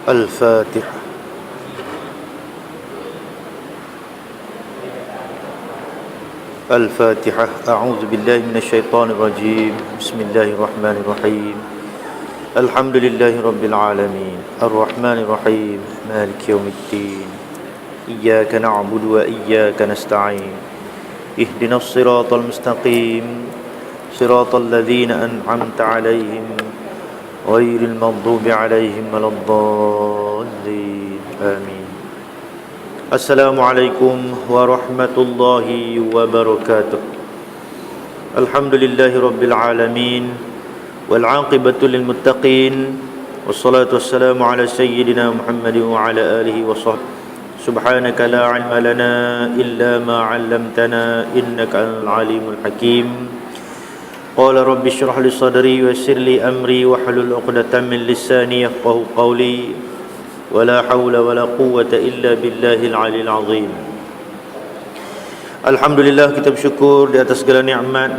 الفاتحة. الفاتحة. أعوذ بالله من الشيطان الرجيم. بسم الله الرحمن الرحيم. الحمد لله رب العالمين الرحمن الرحيم مالك يوم الدين إياك نعبد وإياك نستعين اهدنا الصراط المستقيم صراط الذين أنعمت عليهم غير المغضوب عليهم ولا الضالين آمين. السلام عليكم ورحمة الله وبركاته. الحمد لله رب العالمين والعاقبة للمتقين والصلاة والسلام على سيدنا محمد وعلى آله وصحبه. سبحانك لا علم لنا إلا ما علمتنا إنك أنت العليم الحكيم. قال رب اشرح لي صدري ويسر لي أمري واحلل عقدة من لساني يفقهوا قولي ولا حول ولا قوة إلا بالله العلي العظيم. Alhamdulillah, kita bersyukur di atas segala nikmat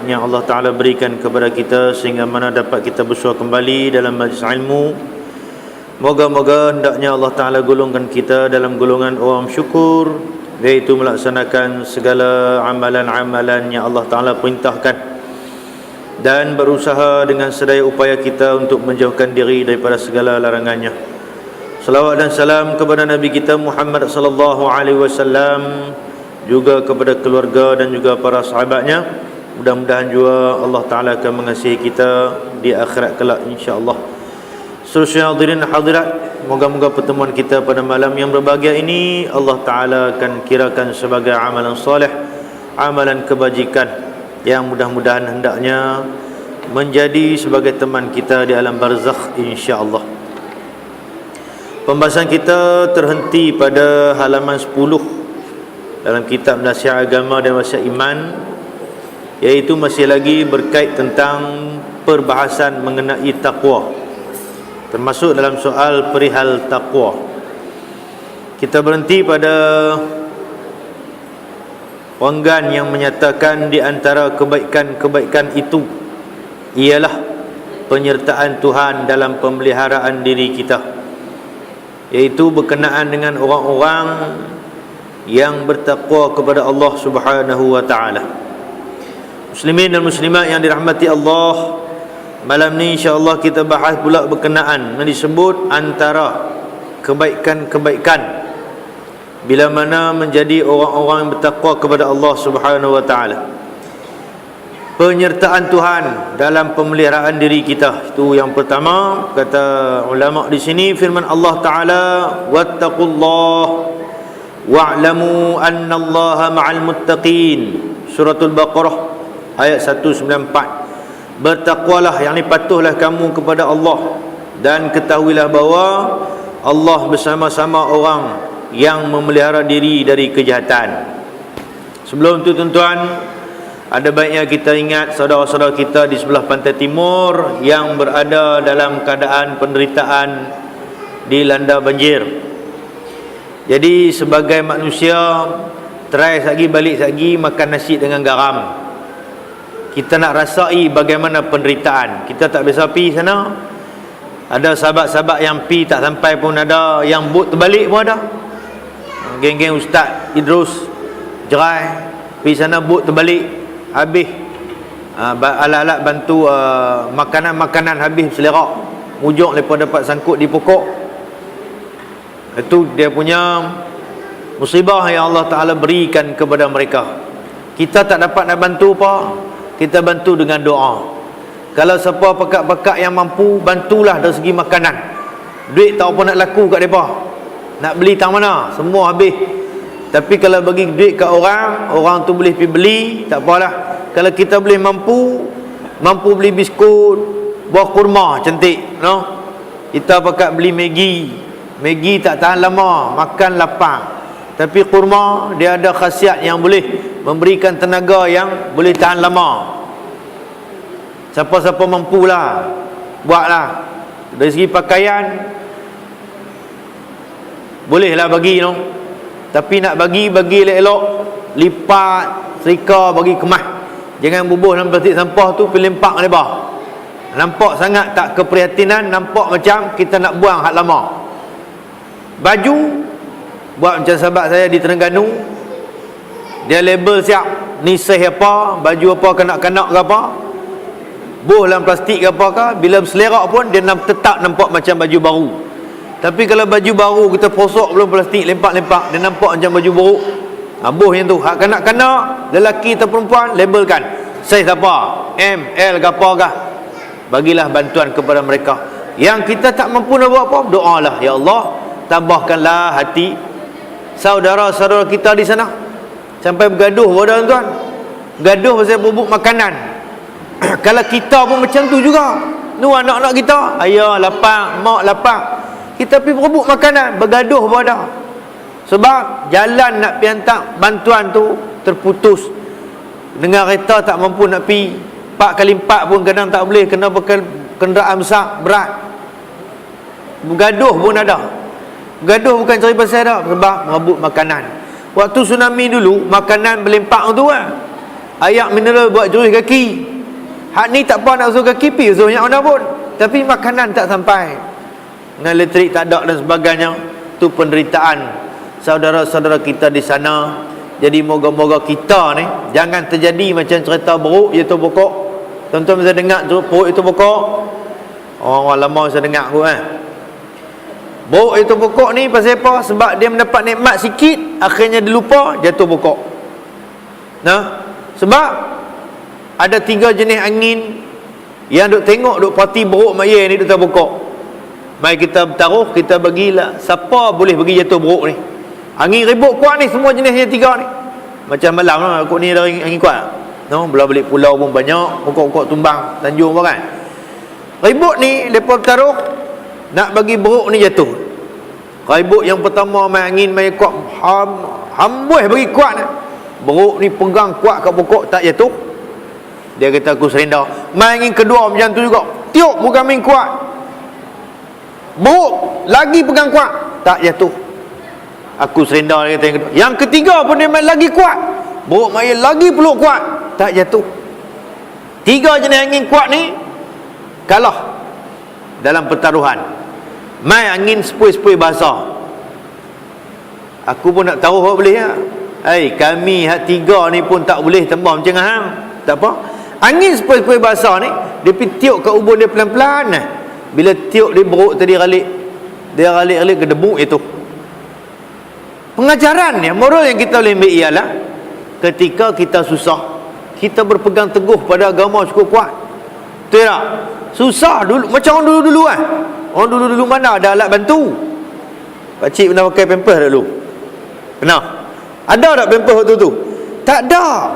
yang Allah Ta'ala berikan kepada kita sehingga mana dapat kita bersua kembali dalam majlis ilmu. Moga-moga hendaknya Allah Ta'ala golongkan kita dalam golongan orang syukur, iaitu melaksanakan segala amalan-amalan yang Allah Ta'ala perintahkan dan berusaha dengan sedaya upaya kita untuk menjauhkan diri daripada segala larangannya. Salawat dan salam kepada Nabi kita Muhammad sallallahu alaihi wasallam, juga kepada keluarga dan juga para sahabatnya. Mudah-mudahan juga Allah Ta'ala akan mengasihi kita di akhirat kelak, insya-Allah. Seterusnya hadirin dan hadirat, moga-moga pertemuan kita pada malam yang berbahagia ini Allah Ta'ala akan kirakan sebagai amalan soleh, amalan kebajikan yang mudah-mudahan hendaknya menjadi sebagai teman kita di alam barzakh, insya-Allah. Pembahasan kita terhenti pada halaman 10 dalam kitab Nasihat Agama dan Wasiat Iman, iaitu masih lagi berkait tentang perbahasan mengenai taqwa, termasuk dalam soal perihal taqwa. Kita berhenti pada wanggan yang menyatakan di antara kebaikan-kebaikan itu ialah penyertaan Tuhan dalam pemeliharaan diri kita, iaitu berkenaan dengan orang-orang yang bertakwa kepada Allah Subhanahu wa taala. Muslimin dan muslimat yang dirahmati Allah, malam ni insya-Allah kita bahas pula berkenaan yang disebut antara kebaikan-kebaikan bila mana menjadi orang-orang yang bertakwa kepada Allah Subhanahu wa taala. Penyertaan Tuhan dalam pemeliharaan diri kita, itu yang pertama. Kata ulama di sini, firman Allah Taala, wattaqullah wa'lamu annallaha ma'al muttaqin, suratul Baqarah ayat 194. Bertakwalah, yakni patuhlah kamu kepada Allah, dan ketahuilah bahawa Allah bersama-sama orang yang memelihara diri dari kejahatan. Sebelum itu tuan-tuan, ada baiknya kita ingat saudara-saudara kita di sebelah pantai timur yang berada dalam keadaan penderitaan dilanda banjir. Jadi sebagai manusia, try lagi balik lagi makan nasi dengan garam. Kita nak rasai bagaimana penderitaan. Kita tak biasa pi sana. Ada sahabat-sahabat yang pi tak sampai pun ada, yang bot terbalik pun ada. Geng-geng Ustaz Idrus Jerai pi sana bot terbalik, habis alat-alat bantu makanan-makanan habis selerak. Ujung lepas dapat sangkut di pokok. Itu dia punya musibah yang Allah Ta'ala berikan kepada mereka. Kita tak dapat nak bantu apa, kita bantu dengan doa. Kalau siapa pekat-pekat yang mampu, bantulah dari segi makanan. Duit tak apa nak laku kat mereka, nak beli tang mana, semua habis. Tapi kalau bagi duit kat orang, orang tu boleh pergi beli, tak apalah. Kalau kita boleh mampu beli biskut, buah kurma cantik, no? Kita pakat beli Maggi tak tahan lama, makan lapang. Tapi kurma dia ada khasiat yang boleh memberikan tenaga yang boleh tahan lama. Siapa-siapa mampulah, buatlah. Dari segi pakaian bolehlah bagi, no? Tapi nak bagi elok-elok, lipat, serika, bagi kemas. Jangan bubuh dalam plastik sampah tu pergi lempak lebar. Nampak sangat tak keprihatinan, nampak macam kita nak buang hak lama. baju, buat macam sahabat saya di Terengganu, dia label siap, ni saiz apa, baju apa, kanak-kanak ke apa, boh dalam plastik ke apa ke, bila berselerak pun dia tetap nampak macam baju baru. Tapi kalau baju baru kita posok belum plastik, lempak-lempak, dia nampak macam baju buruk. Boh yang tu. Hak kanak-kanak, lelaki atau perempuan, labelkan saiz apa, M, L ke apa ke. Bagilah bantuan kepada mereka. Yang kita tak mampu nak buat apa, doalah, ya Allah, tambahkanlah hati saudara-saudara kita di sana. Sampai bergaduh pada tuan, gaduh pasal bubuk makanan. Kalau kita pun macam tu juga, tu anak-anak kita, ayah lapang, mak lapang, kita pergi berebut makanan, bergaduh pada. Sebab jalan nak pergi hantar bantuan tu terputus. Dengan kereta tak mampu nak pergi 4x4 pun kadang tak boleh, kena pakai kenderaan besar, berat. Bergaduh pun ada. Bergaduh bukan cari pasal dah, sebab merebut makanan. Waktu tsunami dulu, makanan berlempak tu kan, air mineral buat jurus kaki. Hak ni tak apa nak usul kaki, pergi usul yang mana pun, tapi makanan tak sampai, dengan elektrik tak ada dan sebagainya. Tu penderitaan saudara-saudara kita di sana. Jadi moga-moga kita ni jangan terjadi macam cerita beruk iaitu pokok. Tuan-tuan bisa dengar beruk itu pokok, orang lama saya dengar aku beruk itu pokok ni pasal apa? Sebab dia mendapat nikmat sikit, akhirnya dia lupa, jatuh pokok. Nah, sebab ada 3 jenis angin yang duk tengok, duk parti beruk mak ye ni duk atas pokok. Mari kita bertaruh, kita bagilah siapa boleh bagi jatuh beruk ni. Angin ribut kuat ni, semua jenisnya 3 ni. Macam malam lah, aku ni ada angin kuat. No, belah balik pulau pun banyak, pokok-pokok tumbang, Tanjung pun kan. Ribut ni, lepas bertaruh, nak bagi beruk ni jatuh. Ribut yang pertama, main angin, main kuat, hambus bagi kuat ni. Beruk ni pegang kuat kat pokok, tak jatuh. Dia kata aku serenda. Main angin kedua macam tu juga, tiup bukan main kuat, beruk lagi pegang kuat, tak jatuh. Aku serenda, dia kata yang kedua. Yang ketiga pun dia main lagi kuat, beruk main lagi peluk kuat, tak jatuh. 3 jenis angin kuat ni kalah dalam pertaruhan. Main angin sepoi-sepoi basah. Aku pun nak taruh apa boleh ya. Kami hak 3 ni pun tak boleh tambah macam hang. Tak apa. Angin sepoi-sepoi basah ni, dia pergi tiup kat ubun dia pelan-pelan nah. Bila tiup dia beruk tadi ralik, dia ralik-ralik ke debu itu. Pengajaran ni, moral yang kita boleh ambil ialah ketika kita susah, kita berpegang teguh pada agama cukup kuat. Betul tak? Susah dulu, macam orang dulu-dulu kan. Orang dulu-dulu mana ada alat bantu? Pakcik pernah pakai pampers dulu? Pernah? Ada tak pampers waktu tu? Tak ada.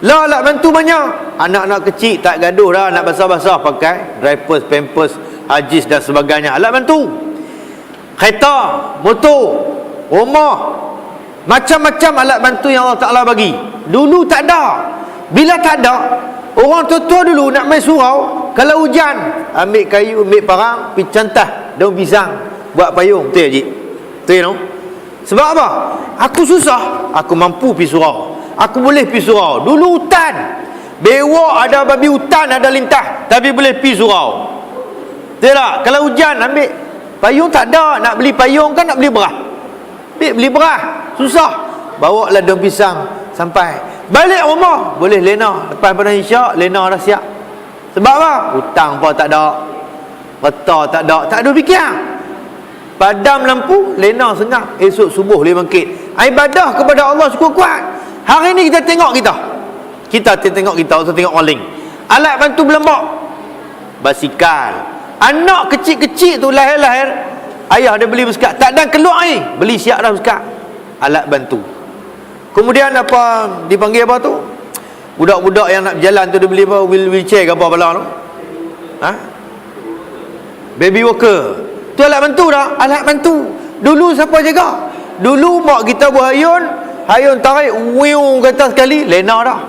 Lah alat bantu banyak. Anak-anak kecil tak gaduh dah, nak basah-basah pakai diapers, pampers, ajis dan sebagainya. Alat bantu. Kereta, motor, rumah, macam-macam alat bantu yang Allah Ta'ala bagi. Dulu tak ada. Bila tak ada, orang tua-tua dulu nak main surau, kalau hujan, ambil kayu, ambil parang, pergi cantah daun pisang, buat payung. Betul ya, Cik? Betul ya, no? Sebab apa? Aku susah, aku mampu pergi surau, aku boleh pergi surau. Dulu hutan, bewak ada babi hutan, ada lintah, tapi boleh pergi surau. Betul tak? Kalau hujan, ambil payung tak ada. Nak beli payung kan nak beli berah. Beli berah, susah. Bawa lah daun pisang sampai balik rumah, boleh lena. Lepas pada isyak, lena dah siap. Sebab apa? Hutang pun tak ada, reta tak ada fikir. Padam lampu, lena sengah, esok subuh boleh bangkit. Ibadah kepada Allah cukup kuat. Hari ni kita tengok kita tengok kita, atau tengok orang lain. Alat bantu berlembak, basikal. Anak kecil-kecil tu lahir-lahir, ayah dia beli basikal, tak ada keluar air, beli siap dah basikal. Alat bantu. Kemudian apa dipanggil apa tu? Budak-budak yang nak berjalan tu dia beli apa? Wheelchair ke apa bala tu? Baby walker. Tu alat bantu dah, alat bantu. Dulu siapa jaga? Dulu mak kita buat hayun tarik wiu kata sekali, lena dah.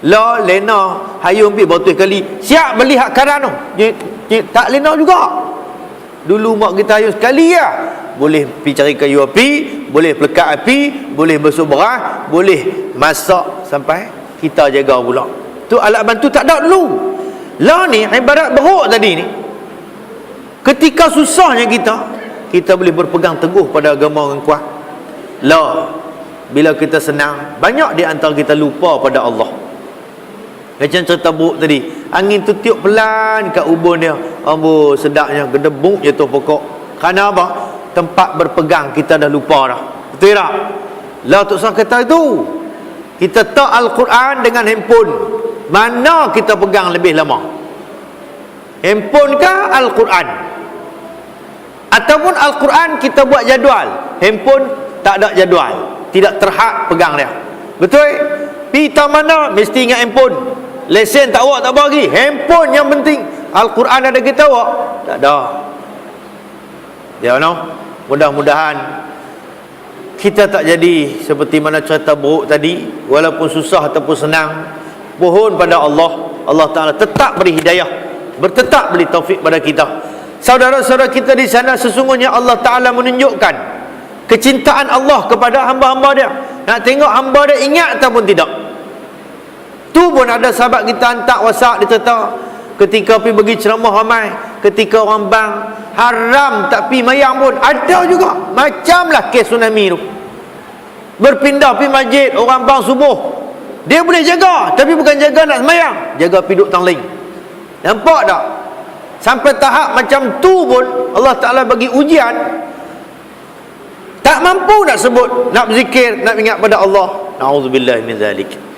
La lena hayun pergi botol sekali. Siap beli hak karan tu. Tak lena juga. Dulu mak kita hayun sekali ya. Boleh pergi cari kayu api, boleh pelekat api, boleh basuh berah, boleh masak sampai kita jaga pula. Tu alat bantu tak ada dulu. Lah ni ibarat beruk tadi ni. Ketika susahnya kita, kita boleh berpegang teguh pada agama yang kuat? La. Bila kita senang, banyak di antara kita lupa pada Allah. Macam cerita buruk tadi, angin tu tiup pelan kat ubun dia, amboi sedapnya, gedebuk jatuh pokok. Kerana apa? Tempat berpegang kita dah lupa dah. Betul tak? La tak usah kata itu. Kita tak Al-Quran dengan handphone, mana kita pegang lebih lama? Handphone ke Al-Quran? Ataupun Al-Quran kita buat jadual, handphone tak ada jadual, tidak terhad pegang dia. Betul? Pergi mana mesti ingat handphone. Lesen tak awak tak bagi, handphone yang penting. Al-Quran ada kita awak? Tak ada. Ya, no? Mudah-mudahan kita tak jadi seperti mana cerita buruk tadi. Walaupun susah ataupun senang, mohon pada Allah, Allah Ta'ala tetap beri hidayah, bertetap beri taufik pada kita. Saudara-saudara kita di sana, sesungguhnya Allah Ta'ala menunjukkan kecintaan Allah kepada hamba-hamba dia. Nak tengok hamba dia ingat ataupun tidak. Tu pun ada sahabat kita hantar WhatsApp, dia cerita ketika pergi bagi ceramah ramai, ketika orang bang haram tak pergi mayang pun ada juga. Macamlah kes tsunami tu, berpindah pergi masjid, orang bang subuh, dia boleh jaga, tapi bukan jaga nak semayang, jaga pergi duduk tangling. Nampak tak? Sampai tahap macam tu pun Allah Ta'ala bagi ujian, tak mampu nak sebut, nak berzikir, nak ingat pada Allah. Na'udzubillah min zalik.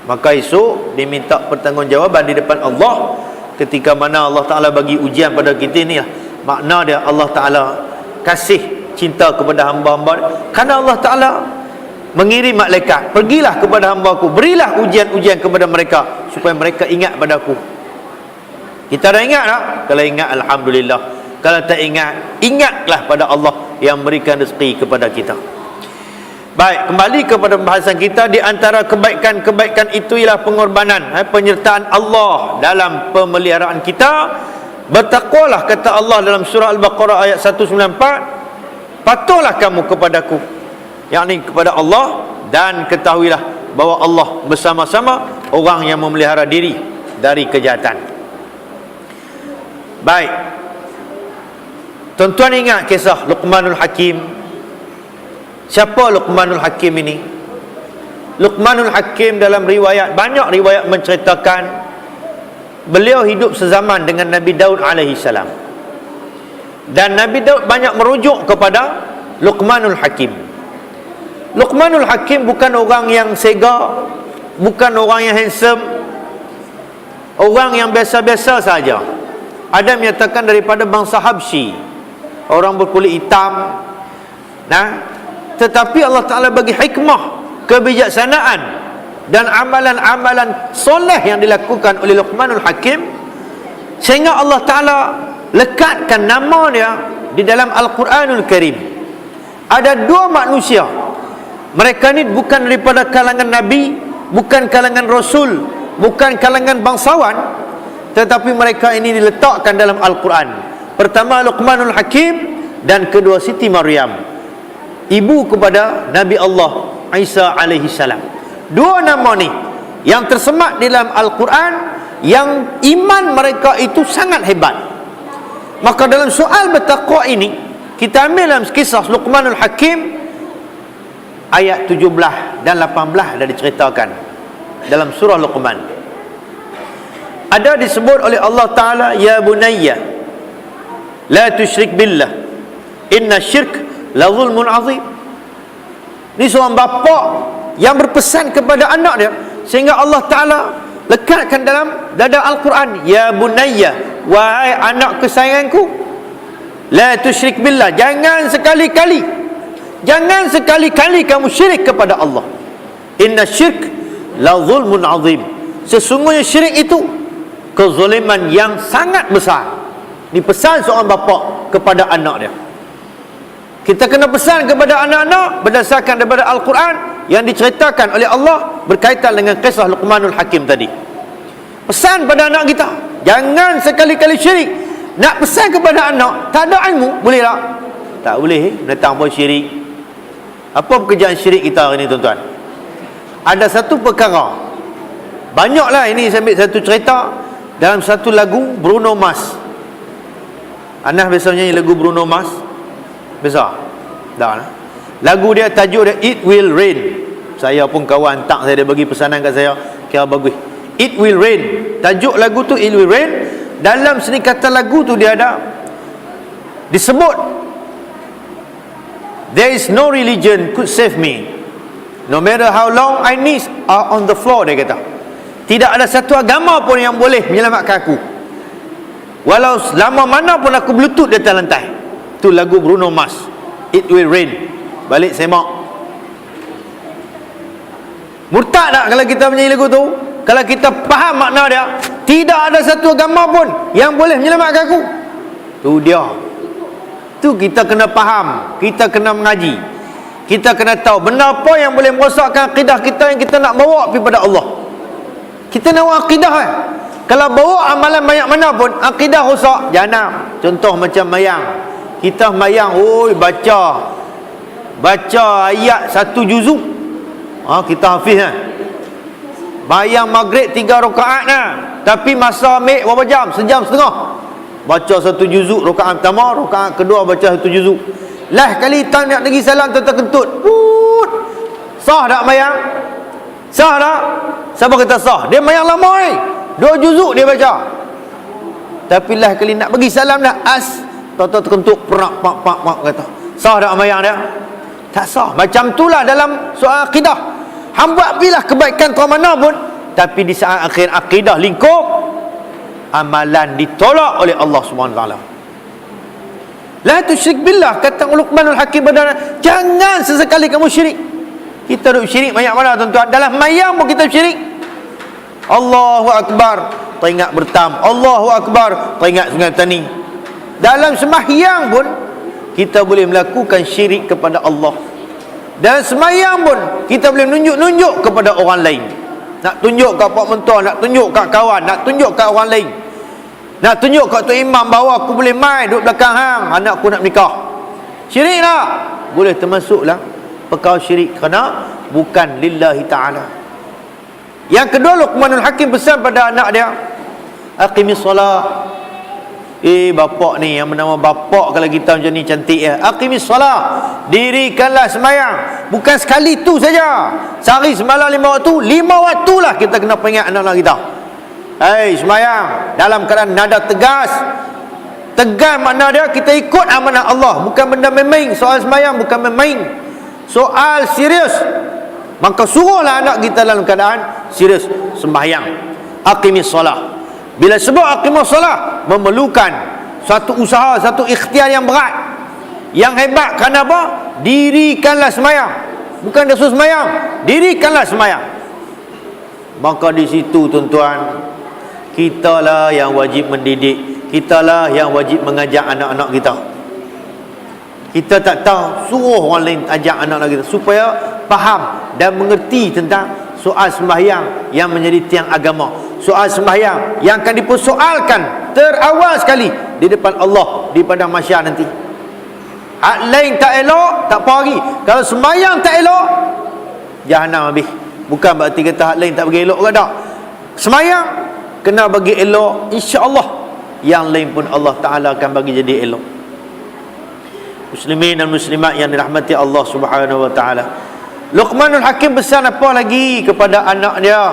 Maka esok diminta pertanggungjawaban di depan Allah. Ketika mana Allah Ta'ala bagi ujian pada kita ni lah, makna dia Allah Ta'ala kasih cinta kepada hamba-hamba, kerana Allah Ta'ala mengirim malaikat, pergilah kepada hamba-Ku, berilah ujian-ujian kepada mereka supaya mereka ingat pada Aku. Kita dah ingat tak? Kalau ingat, Alhamdulillah. Kalau tak ingat, ingatlah pada Allah yang memberikan rezeki kepada kita. Baik, kembali kepada pembahasan kita. Di antara kebaikan-kebaikan itu ialah pengorbanan, penyertaan Allah dalam pemeliharaan kita. Bertakwalah, kata Allah dalam surah Al-Baqarah ayat 194, patuhlah kamu kepadaku, yakni kepada Allah, dan ketahuilah bahawa Allah bersama-sama orang yang memelihara diri dari kejahatan. Baik, tuan-tuan ingat kisah Luqmanul Hakim. Siapa Luqmanul Hakim ini? Luqmanul Hakim dalam riwayat, banyak riwayat menceritakan beliau hidup sezaman dengan Nabi Daud alaihi salam. Dan Nabi Daud banyak merujuk kepada Luqmanul Hakim. Luqmanul Hakim bukan orang yang sega, bukan orang yang handsome, orang yang biasa-biasa saja. Ada menyatakan daripada bangsa Habsyi, orang berkulit hitam. Tetapi Allah Ta'ala bagi hikmah, kebijaksanaan dan amalan-amalan soleh yang dilakukan oleh Luqmanul Hakim, sehingga Allah Ta'ala lekatkan nama dia di dalam Al-Quranul Karim. Ada dua manusia, mereka ni bukan daripada kalangan Nabi, bukan kalangan Rasul, bukan kalangan bangsawan, tetapi mereka ini diletakkan dalam Al-Quran. Pertama Luqmanul Hakim, dan kedua Siti Maryam, ibu kepada Nabi Allah Isa alaihi salam. Dua nama ni yang tersemat di dalam Al-Quran, yang iman mereka itu sangat hebat. Maka dalam soal bertakwa ini, kita ambil dalam kisah Luqmanul Hakim ayat 17 dan 18 dah diceritakan dalam surah Luqman. Ada disebut oleh Allah Ta'ala, ya bunayya la tusyrik billah inna syirk la zulmun azim. Ini seorang bapa yang berpesan kepada anak dia, sehingga Allah Ta'ala lekatkan dalam dada Al-Quran, ya bunayya, wahai anak kesayanganku, la tusyrik billah, jangan sekali-kali kamu syirik kepada Allah. Inna syirk la zulmun azim, sesungguhnya syirik itu kezuliman yang sangat besar. Ini pesan seorang bapa kepada anak dia. Kita kena pesan kepada anak-anak berdasarkan daripada Al-Quran yang diceritakan oleh Allah berkaitan dengan kisah Luqmanul Hakim tadi. Pesan pada anak kita, jangan sekali-kali syirik. Nak pesan kepada anak, tak ada ilmu, boleh tak? Tak boleh menentang buat syirik. Apa pekerjaan syirik kita hari ini, tuan-tuan? Ada satu perkara, banyaklah ini, saya ambil satu cerita dalam satu lagu Bruno Mars. Anas biasa nyanyi lagu Bruno Mars. Besar. Dah lah. Lagu dia tajuk dia It Will Rain. Saya pun kawan tak saya, dia bagi pesanan kat saya, kira bagus. It Will Rain. Tajuk lagu tu It Will Rain. Dalam seni kata lagu tu dia ada disebut, there is no religion could save me, no matter how long I knees are on the floor. Dia kata tidak ada satu agama pun yang boleh menyelamatkan aku, walau lama mana pun aku berlutut di atas lantai. Itu lagu Bruno Mars, It Will Rain. Balik semak. Murtad tak kalau kita menyanyi lagu tu? Kalau kita faham makna dia, tidak ada satu agama pun yang boleh menyelamatkan aku. Tu dia. Tu kita kena faham, kita kena mengaji, kita kena tahu benda apa yang boleh merosakkan akidah kita yang kita nak bawa pergi pada Allah. Kita nak bawa akidah Kalau bawa amalan banyak mana pun, akidah rosak, jangan. Contoh macam mayang. Kita mayang, baca ayat 1 juzuk. Kita hafiz Bayang maghrib 3 rakaat tapi masa ambil berapa jam? Sejam setengah. Baca 1 juzuk rakaat pertama, rakaat kedua baca 1 juzuk. Lah kali tang nak pergi salam terkentut. Sah tak mayang? Sah tak? Siapa kata sah? Dia mayang lama 2 juzuk dia baca. Tapi lah kali nak pergi salam dah terkentut perak pak kata. Sah tak mayang dia? Tak sah. Macam itulah dalam soal akidah. Hamba bilah kebaikan kau mana pun, tapi di saat akhir akidah lingkup, amalan ditolak oleh Allah Subhanahu Wa Taala. La tusyrik billah, kata Luqmanul Hakim pada, jangan sesekali kamu syirik. Kita duk syirik banyak mana tuan-tuan? Dalam mayang pun kita syirik. Allahu Akbar, teringat bertam. Allahu Akbar, teringat Sungai Tani. Dalam sembahyang pun kita boleh melakukan syirik kepada Allah. Dan semayang pun kita boleh nunjuk-nunjuk kepada orang lain. Nak tunjuk kat pak mentua, nak tunjuk kat kawan, nak tunjuk kat orang lain, nak tunjuk kat tu imam bahawa aku boleh main duduk belakang hang, anak aku nak menikah. Syirik tak? Boleh termasuklah perkara syirik kerana bukan lillahi ta'ala. Yang kedua, Luqmanul Hakim pesan pada anak dia, aqimis solat. Bapak ni yang bernama bapak, kalau kita macam ni cantik aqimis solat, dirikanlah semayang. Bukan sekali tu saja, sehari semalam 5 waktu, 5 waktu lah kita kena peringat anak-anak kita. Semayang dalam keadaan nada tegas. Tegas makna dia kita ikut amanah Allah, bukan benda main-main. Soal semayang bukan main-main, soal serius. Maka suruhlah anak kita dalam keadaan serius sembahyang. Aqimis solat. Bila sebut aqimus solat, memerlukan satu usaha, satu ikhtiar yang berat, yang hebat. Kenapa? Dirikanlah semayang. Bukan dah suruh semayang, dirikanlah semayang. Maka di situ tuan-tuan, kitalah yang wajib mendidik, kitalah yang wajib mengajak anak-anak kita. Kita tak tahu, suruh orang lain ajak anak-anak kita supaya faham dan mengerti tentang soal sembahyang yang menjadi tiang agama. Soal sembahyang yang akan dipersoalkan terawal sekali di depan Allah di padang mahsyar nanti. Hak lain tak elok, tak apa lagi. Kalau sembahyang tak elok, jahanam habis. Bukan berarti kata hak lain tak bagi elok ke tak. Sembahyang kena bagi elok, insya-Allah yang lain pun Allah Taala akan bagi jadi elok. Muslimin dan muslimat yang dirahmati Allah Subhanahu wa taala. Luqmanul Hakim pesan apa lagi kepada anak dia?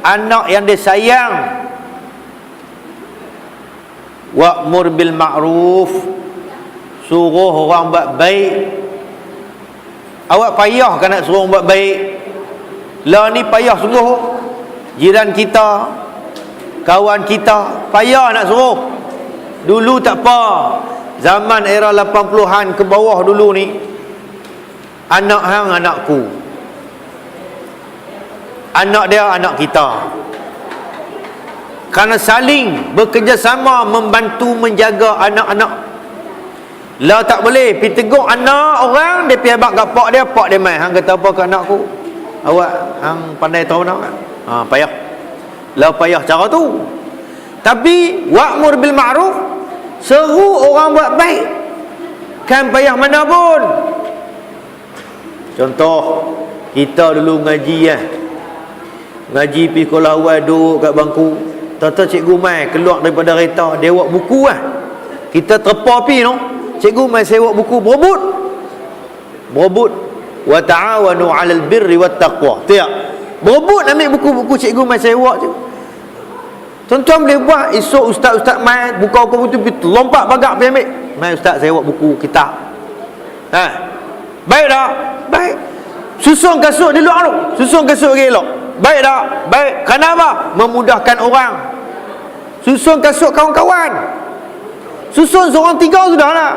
Anak yang dia sayang. Wa'mur bil ma'ruf, suruh orang buat baik. Awak payah kan nak suruh orang buat baik? Lah ni payah sungguh. Jiran kita, kawan kita, payah nak suruh. Dulu tak apa. Zaman era 80-an ke bawah dulu ni, anak hang anakku, anak dia anak kita. Kerana saling bekerjasama membantu menjaga anak-anak. Lah tak boleh pergi tegur anak orang, dia pergi abang kat pak dia main. Hang kata apa ke anakku? Awak hang pandai tahu nak kan? Payah. Lah payah cara tu. Tapi wa'mur bil ma'ruf, seru orang buat baik. Kan payah mana pun. Contoh, kita dulu ngaji ngaji pergi sekolah awal, duduk kat bangku. Tata cikgu mai keluar daripada kereta, dia buat buku kita terpa pi no. Cikgu mai sewa buku, berebut. Wa ta'awanu 'alal birri wat taqwa. Tu ya. Berebut ambil buku-buku cikgu mai sewa je. Tuan-tuan boleh buat. Esok ustaz-ustaz mai buka buku tu, lompat bagak pergi ambil. Mai ustaz sewa buku kitab. Baik tak? Baik. Susun kasut di luar tu. Susun kasut lagi elok. Baik tak? Baik. Kenapa? Memudahkan orang. Susun kasut kawan-kawan. Susun seorang 3 sudah lah.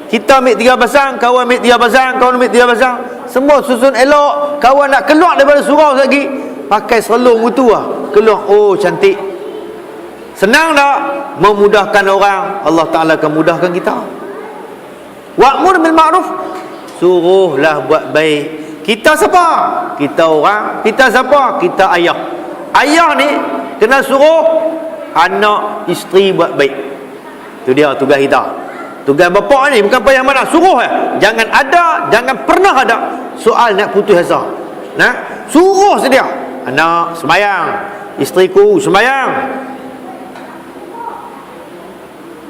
Kita ambil 3 pasang, kawan ambil 3 pasang, kawan ambil 3 pasang. Semua susun elok. Kawan nak keluar daripada surau lagi, pakai selung itu lah. Keluar, oh cantik. Senang tak? Memudahkan orang. Allah Ta'ala akan mudahkan kita. Wa'mur bil ma'ruf, suruhlah buat baik. Kita siapa? Kita orang. Kita siapa? Kita ayah. Ayah ni kena suruh anak isteri buat baik. Itu dia tugas kita. Tugas bapa ni bukan payah mana, suruh ya. Jangan ada, jangan pernah ada soal nak putus asa. Nah, suruh sedia. Anak sembahyang, isteriku sembahyang.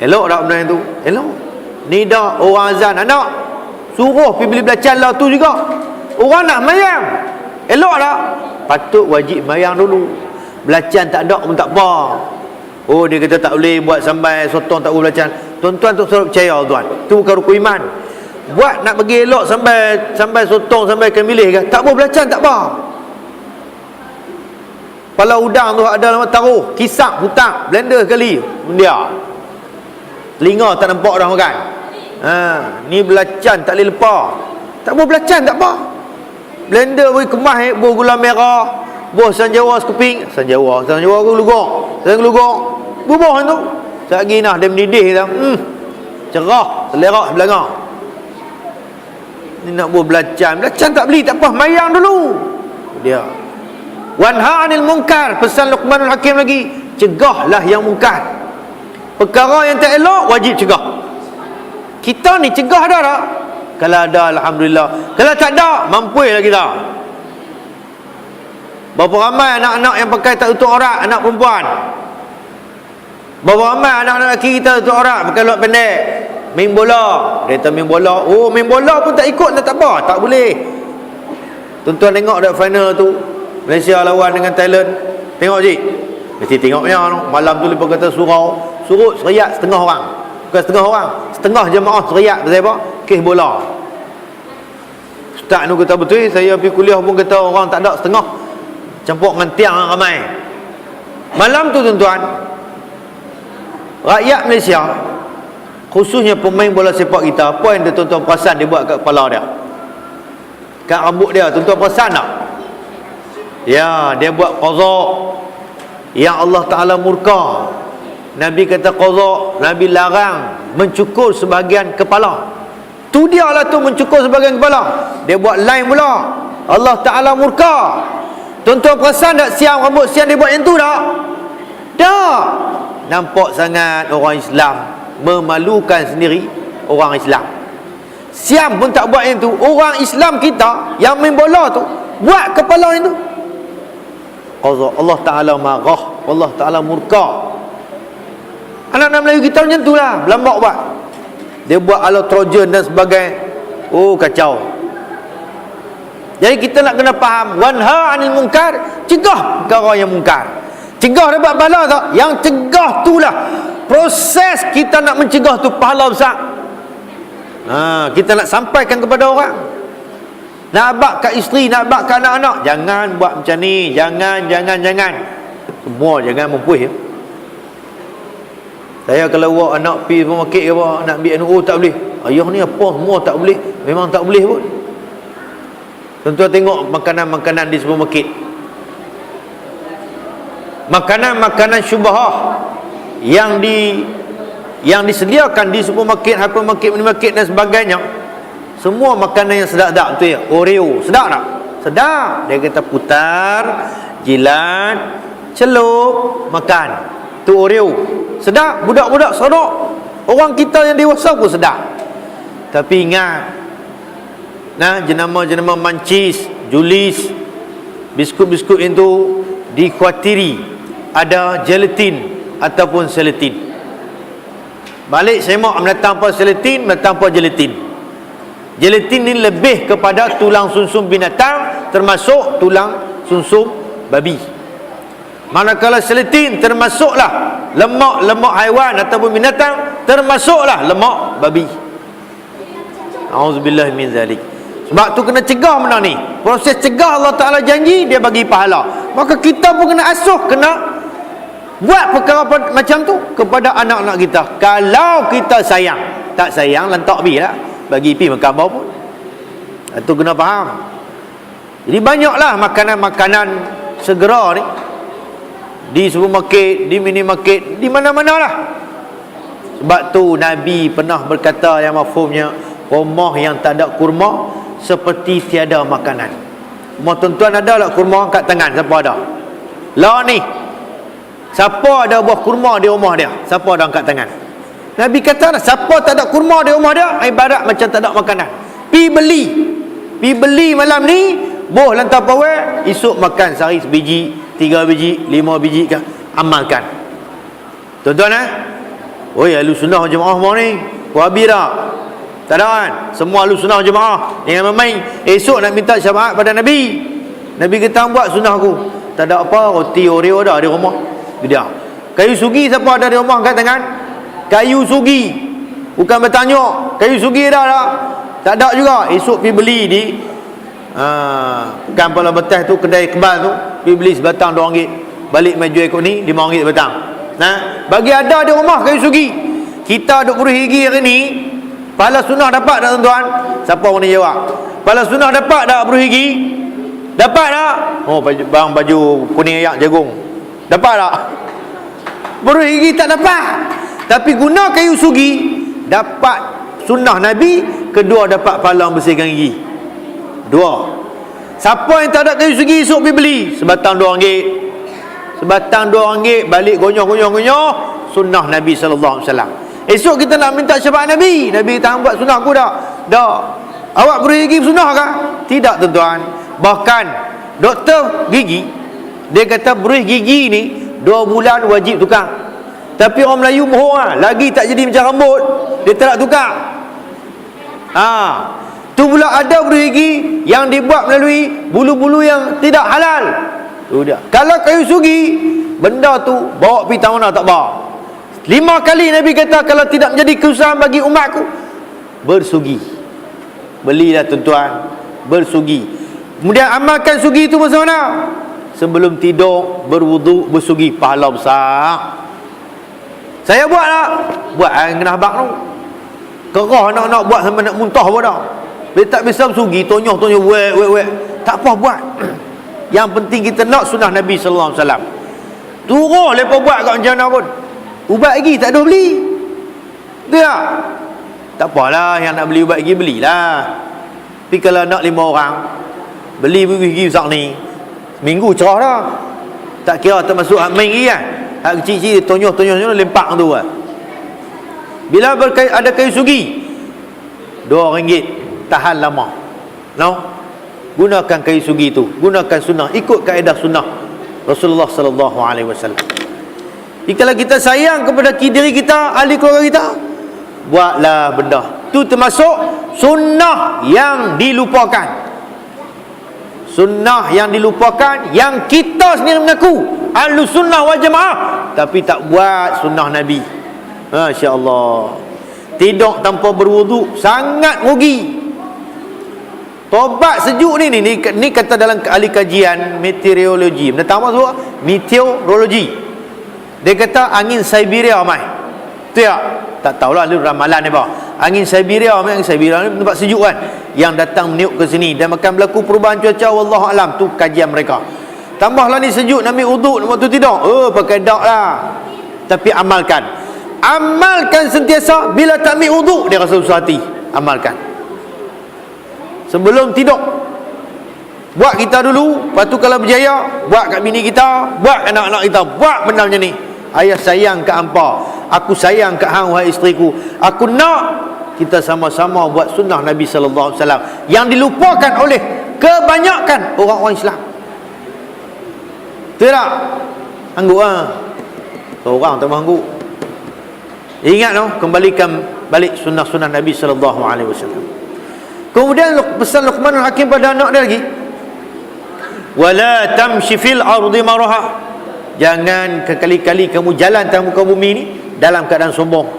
Elok tak benda itu? Elok. Ni dah orang azan, anak suruh pergi beli belacan lah tu juga. Orang nak sembahyang. Elok tak? Patut wajib sembahyang dulu. Belacan tak ada pun tak apa. Oh, dia kata tak boleh buat sampai sotong, tak boleh belacan. Tuan-tuan tu selalu percaya tuan. Tu bukan rukun iman. Buat nak bagi elok sampai sotong, sampai kemilih kan. Tak boleh belacan tak apa. Kepala udang tu ada nama taruh, kisak, hutang, blender sekali. Dia. Telinga tak nampak dah makan. Ni belacan tak boleh lepas. Tak boleh belacan tak apa. Blender beri kemas, buah gula merah, buah sanjawa sekeping. Sanjawa ke lugong? Sanjawa lugong. Bubuh tu. Sekejap nah dia mendidih tu. Cerah, selerak belanga. Ni nak buat belacan. Belacan tak beli, tak apa, mayang dulu. Dia. Wanha 'anil munkar, pesan Luqmanul Hakim lagi, cegahlah yang mungkar. Perkara yang tak elok wajib cegah. Kita ni cegah dah tak? Kalau ada alhamdulillah. Kalau tak ada, mampulah kita. Berapa ramai anak-anak yang pakai tak tutup aurat, anak perempuan. Berapa ramai anak-anak lelaki kita tutup aurat, pakai luar pendek, main bola. Dia kata main bola. Oh, main bola pun tak ikut, tak apa, tak boleh. Tuan-tuan tengok dah final tu, Malaysia lawan dengan Thailand. Tengok je. Mesti tengoknya malam tu lepas kata surut seriat setengah orang. Bukan setengah orang, setengah jemaah seriat. Pasal apa? Kes bola. Ustaz tu kata betul, saya pergi kuliah pun kata orang tak ada setengah, campur dengan tiang ramai. Malam tu tuan-tuan, rakyat Malaysia, khususnya pemain bola sepak kita, apa yang dia tuan-tuan perasan dia buat kat kepala dia, kat rambut dia, tuan-tuan perasan tak? Ya, dia buat qazak yang Allah Ta'ala murka. Nabi kata qazak, Nabi larang mencukur sebahagian kepala. Tu dia lah tu, mencukur sebahagian kepala. Dia buat line pula, Allah Ta'ala murka. Tuan-tuan perasan tak siang rambut siang dia buat yang tu tak? Tak. Nampak sangat orang Islam memalukan sendiri orang Islam. Siam pun tak buat yang tu. Orang Islam kita yang main bola tu buat kepala yang tu. Allah Ta'ala marah, Allah Ta'ala murka. Anak-anak Melayu kita macam tu lah, berlambak buat. Dia buat alat trojan dan sebagainya. Oh, kacau. Jadi kita nak kena faham, wanha 'anil munkar, cegah perkara yang mungkar. Cegah dapat pahala tak? Yang cegah itulah proses kita nak mencegah tu pahala besar. Kita nak sampaikan kepada orang. Nak abak kat isteri, nak abak kat anak-anak, jangan buat macam ni, jangan. Semua jangan mempuih ya. Saya kalau bawa anak pergi supermarket ke apa, nak ambil NU, tak boleh. Ayah ni apa semua tak boleh. Memang tak boleh pun. Tuan-tuan tengok makanan-makanan di supermarket. Makanan-makanan syubhah yang disediakan di supermarket, hypermarket, minimarket dan sebagainya. Semua makanan yang sedap-sedap, betul ya? Oreo, sedap tak? Sedap. Dia kata putar, jilat, celup, makan. Tu Oreo. Sedap, budak-budak seronok. Orang kita yang dewasa pun sedap. Tapi ingat, jenama-jenama mancis, julis, biskut-biskut itu dikhawatiri ada gelatin ataupun selatin. Balik semak mendatang apa seletin, mendatang apa gelatin. Gelatin ni lebih kepada tulang sunsum binatang, termasuk tulang sunsum babi. Manakala seletin termasuklah lemak-lemak haiwan ataupun binatang, termasuklah lemak babi. Auzubillah min zalik. Sebab tu kena cegah benda ni. Proses cegah Allah Ta'ala janji dia bagi pahala. Maka kita pun kena asuh, kena buat perkara macam tu kepada anak-anak kita. Kalau kita sayang, tak sayang lantak bi lah, bagi pi makan bau pun. Itu kena faham. Jadi banyaklah makanan-makanan segera ni di supermarket, di minimarket, di mana-mana lah. Sebab tu Nabi pernah berkata yang mafhumnya, rumah yang tak ada kurma seperti tiada makanan. Rumah tuan-tuan ada tak kurma kat tangan? Siapa ada? Lah ni, siapa ada buah kurma di rumah dia? Siapa ada angkat tangan? Nabi kata, siapa tak ada kurma di rumah dia, ibarat macam tak ada makanan. Pi beli malam ni, boh lantar pawai, esok makan sehari sebiji, 3 biji, 5 biji kan, amalkan. Tuan-tuan oi, ahli sunnah jemaah mau ni wahabi tak? Tak ada kan? Semua ahli sunnah jemaah yang main esok nak minta syafaat pada Nabi. Nabi kata buat sunnah aku. Tak ada apa, roti Oreo ada di rumah. Dia. Kayu sugi siapa ada di rumah angkat tangan? Kayu sugi. Bukan bertanya, kayu sugi ada tak? Tak ada juga. Esok pergi beli di Pekan Pala Betas tu, kedai kebal tu, pergi beli sebatang RM2. Balik mai jual ikut ni RM5 sebatang. Bagi ada di rumah kayu sugi. Kita duk beri gigi hari ni, pahala sunnah dapat tak tuan-tuan? Siapa boleh jawab? Pahala sunnah dapat tak beri gigi? Dapat tak? Oh, baju kuning ayak jagung. Dapat tak? Beri gigi tak dapat. Tapi guna kayu sugi, dapat sunnah Nabi. Kedua, dapat pahala bersihkan gigi. Dua. Siapa yang tak ada kayu sugi esok pergi beli sebatang RM2. Sebatang RM2, balik gonyoh-gonyoh, sunnah Nabi sallallahu alaihi wasallam. Esok kita nak minta syafaat Nabi. Nabi kata buat sunnah aku tak? Tak. Awak beri gigi sunnah kah? Tidak tuan-tuan. Bahkan doktor gigi dia kata beri gigi ni 2 bulan wajib tukar. Tapi orang Melayu bohong lah. Lagi tak jadi macam rambut, dia tak nak tukar. Tu pula ada beri gigi yang dibuat melalui bulu-bulu yang tidak halal. Tu dia. Kalau kayu sugi, benda tu bawa pergi tahun mana tak bawa. 5 kali Nabi kata kalau tidak menjadi kesusahan bagi umatku, bersugi. Belilah tuan-tuan, bersugi. Kemudian amalkan sugi itu masa mana? Sebelum tidur, berwuduk, bersugi, pahala besar. Saya buat tak? Buat yang kena habak tu. Kerah nak buat sampai nak muntah pun dah. Dia tak bisa bersugi, tonyoh-tonyoh, wek. Tak apa buat. Yang penting kita nak sunnah Nabi sallallahu alaihi wasallam. Turun lepas buat kat macam mana pun. Ubat lagi tak ada beli. Betul tak? Tak apalah, yang nak beli ubat lagi belilah. Tapi kalau nak 5 orang beli gigi besar ni, minggu cerah dah. Tak kira termasuk hak main lagi kan. Hak kecil-kecil tonyoh-tonyoh lempak tu kan. Bila ada kayu sugi, RM2 tahan lama. No? Gunakan kayu sugi tu, gunakan sunnah, ikut kaedah sunnah Rasulullah sallallahu alaihi wasallam. Kalau kita sayang kepada diri kita, ahli keluarga kita, buatlah benda. Itu termasuk sunnah yang dilupakan. Sunnah yang dilupakan, yang kita sendiri mengaku ahlu sunnah wal jamaah, tapi tak buat sunnah Nabi. Masya Allah. Tidur tanpa berwuduk sangat rugi. Tobat sejuk ni kata dalam ahli kajian meteorologi. Benda apa tu? Meteorologi. Dia kata angin Siberia mai. Tu ya? Tak tahulah lu ramalan ni apa. Angin Siberia mai, angin Siberia ni tempat sejuk kan. Yang datang meniup ke sini dan akan berlaku perubahan cuaca, wallahu alam. Tu kajian mereka. Tambahlah ni sejuk nak ambil wuduk waktu tidur. Pakai dak lah. Tapi amalkan. Amalkan sentiasa. Bila tak ambil wuduk, dia rasa susah hati. Amalkan. Sebelum tidur, buat kita dulu. Lepas tu kalau berjaya, buat kat bini kita, buat kat anak-anak kita. Buat benda macam ni. Ayah sayang kat hampa, aku sayang kat hang wahai isteriku. Aku nak kita sama-sama buat sunnah Nabi sallallahu alaihi wasallam yang dilupakan oleh kebanyakan orang-orang Islam. Betul tak? Angguk lah. Seorang tak angguk. Ingat kembalikan balik sunnah-sunnah Nabi sallallahu alaihi wasallam. Kemudian pesan Luqmanul Hakim pada anak dia lagi, wala tamshi fil ardi maraha, jangan kekali-kali kamu jalan atas muka bumi ni dalam keadaan sombong.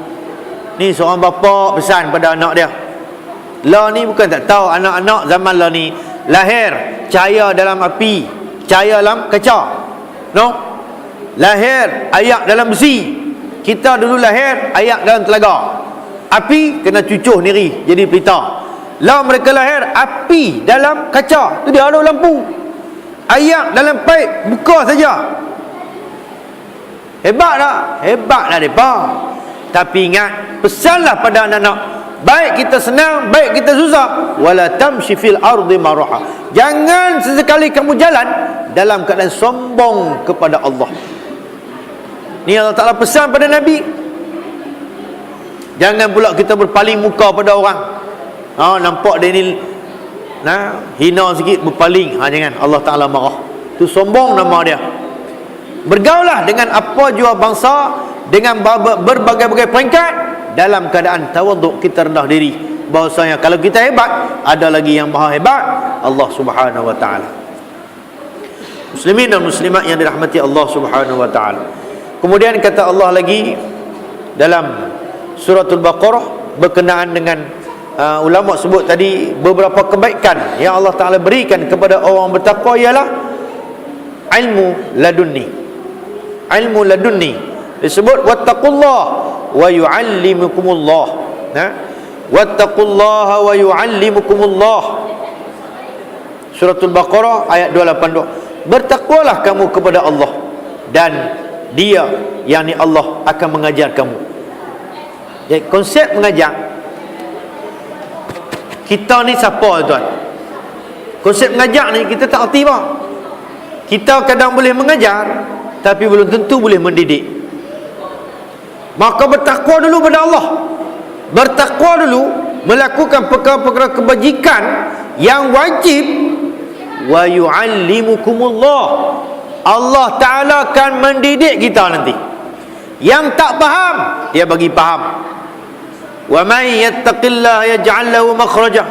Ni seorang bapa pesan pada anak dia. Lah ni bukan tak tahu, anak-anak zaman lah ni lahir cahaya dalam api, cahaya dalam kaca, lahir ayak dalam besi. Kita dulu lahir ayak dalam telaga, api kena cucuh niri jadi pelita. Lah mereka lahir api dalam kaca, tu dia ada lampu. Ayak dalam paip buka saja. Hebat tak? Hebat lah mereka. Tapi ingat, pesanlah pada anak-anak, baik kita senang, baik kita susah, wala tamshi fil ardi maraha, jangan sesekali kamu jalan dalam keadaan sombong kepada Allah. Ni Allah Ta'ala pesan pada Nabi. Jangan pula kita berpaling muka pada orang. Nampak dia ni hina sikit, berpaling. Jangan, Allah Ta'ala marah. Itu sombong nama dia. Bergaulah dengan apa jua bangsa, dengan berbagai-bagai peringkat, dalam keadaan tawaduk, kita rendah diri. Bahawasanya kalau kita hebat, ada lagi yang maha hebat, Allah Subhanahu wa ta'ala. Muslimin dan muslimat yang dirahmati Allah Subhanahu wa ta'ala. Kemudian kata Allah lagi dalam suratul Baqarah berkenaan dengan ulama sebut tadi beberapa kebaikan yang Allah Ta'ala berikan kepada orang bertakwa, ialah ilmu ladunni. Ilmu ladunni disebut wattaqullah wa yu'allimukumullah. Wattaqullaha wa yu'allimukumullah. Suratul Baqarah ayat 282. Bertakwalah kamu kepada Allah, dan Dia, yakni Allah, akan mengajar kamu. Jadi konsep mengajar, kita ni siapa tuan? Konsep mengajar ni kita tak erti apa. Kita kadang boleh mengajar, tapi belum tentu boleh mendidik. Maka bertakwa dulu pada Allah. Bertakwa dulu, melakukan perkara-perkara kebajikan yang wajib. Wa yu'allimukumullah, Allah Ta'ala akan mendidik kita nanti. Yang tak faham, Dia bagi faham. Wa may yattaqillaha yaj'al lahu makhraja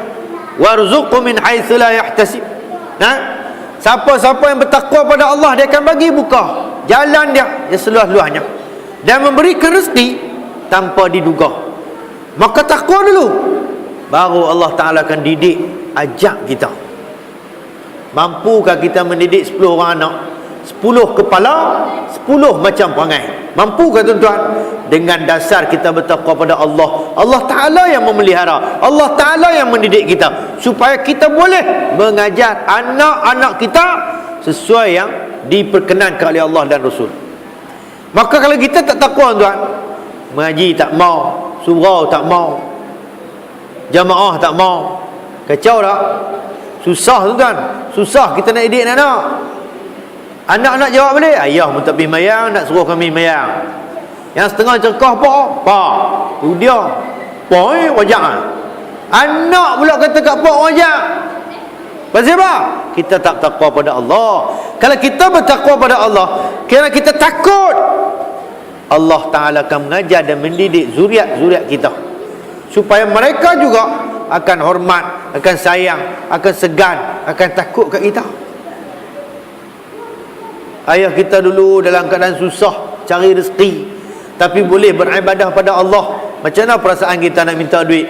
warzuqhu min haitsu la yahtasib. Siapa-siapa yang bertakwa pada Allah, Dia akan bagi buka jalan dia yang seluas-luasnya, dan memberikan rezeki tanpa diduga. Maka takwa dulu, baru Allah Ta'ala akan didik, ajak kita. Mampukah kita mendidik 10 orang anak, 10 kepala, 10 macam perangai? Mampukah tuan-tuan? Dengan dasar kita bertakwa pada Allah, Allah Ta'ala yang memelihara, Allah Ta'ala yang mendidik kita, supaya kita boleh mengajar anak-anak kita sesuai yang diperkenankan oleh Allah dan Rasul. Maka kalau kita tak takwa tuan, mengaji tak mau, surau tak mau, jamaah tak mau, kacau tak? Susah tuan, susah kita nak didik anak-anak. Anak-anak jawab boleh, ayah pun tak pergi mayang, nak suruh kami mayang. Yang setengah cerkah pak, tu dia poi wajak. Anak pula kata kat pak wajak. Pasal apa? Kita tak takwa pada Allah. Kalau kita bertakwa pada Allah, kerana kita takut, Allah Ta'ala akan mengajar dan mendidik zuriat-zuriat kita, supaya mereka juga akan hormat, akan sayang, akan segan, akan takut kat kita. Ayah kita dulu dalam keadaan susah cari rezeki, tapi boleh beribadah pada Allah. Macam mana perasaan kita nak minta duit?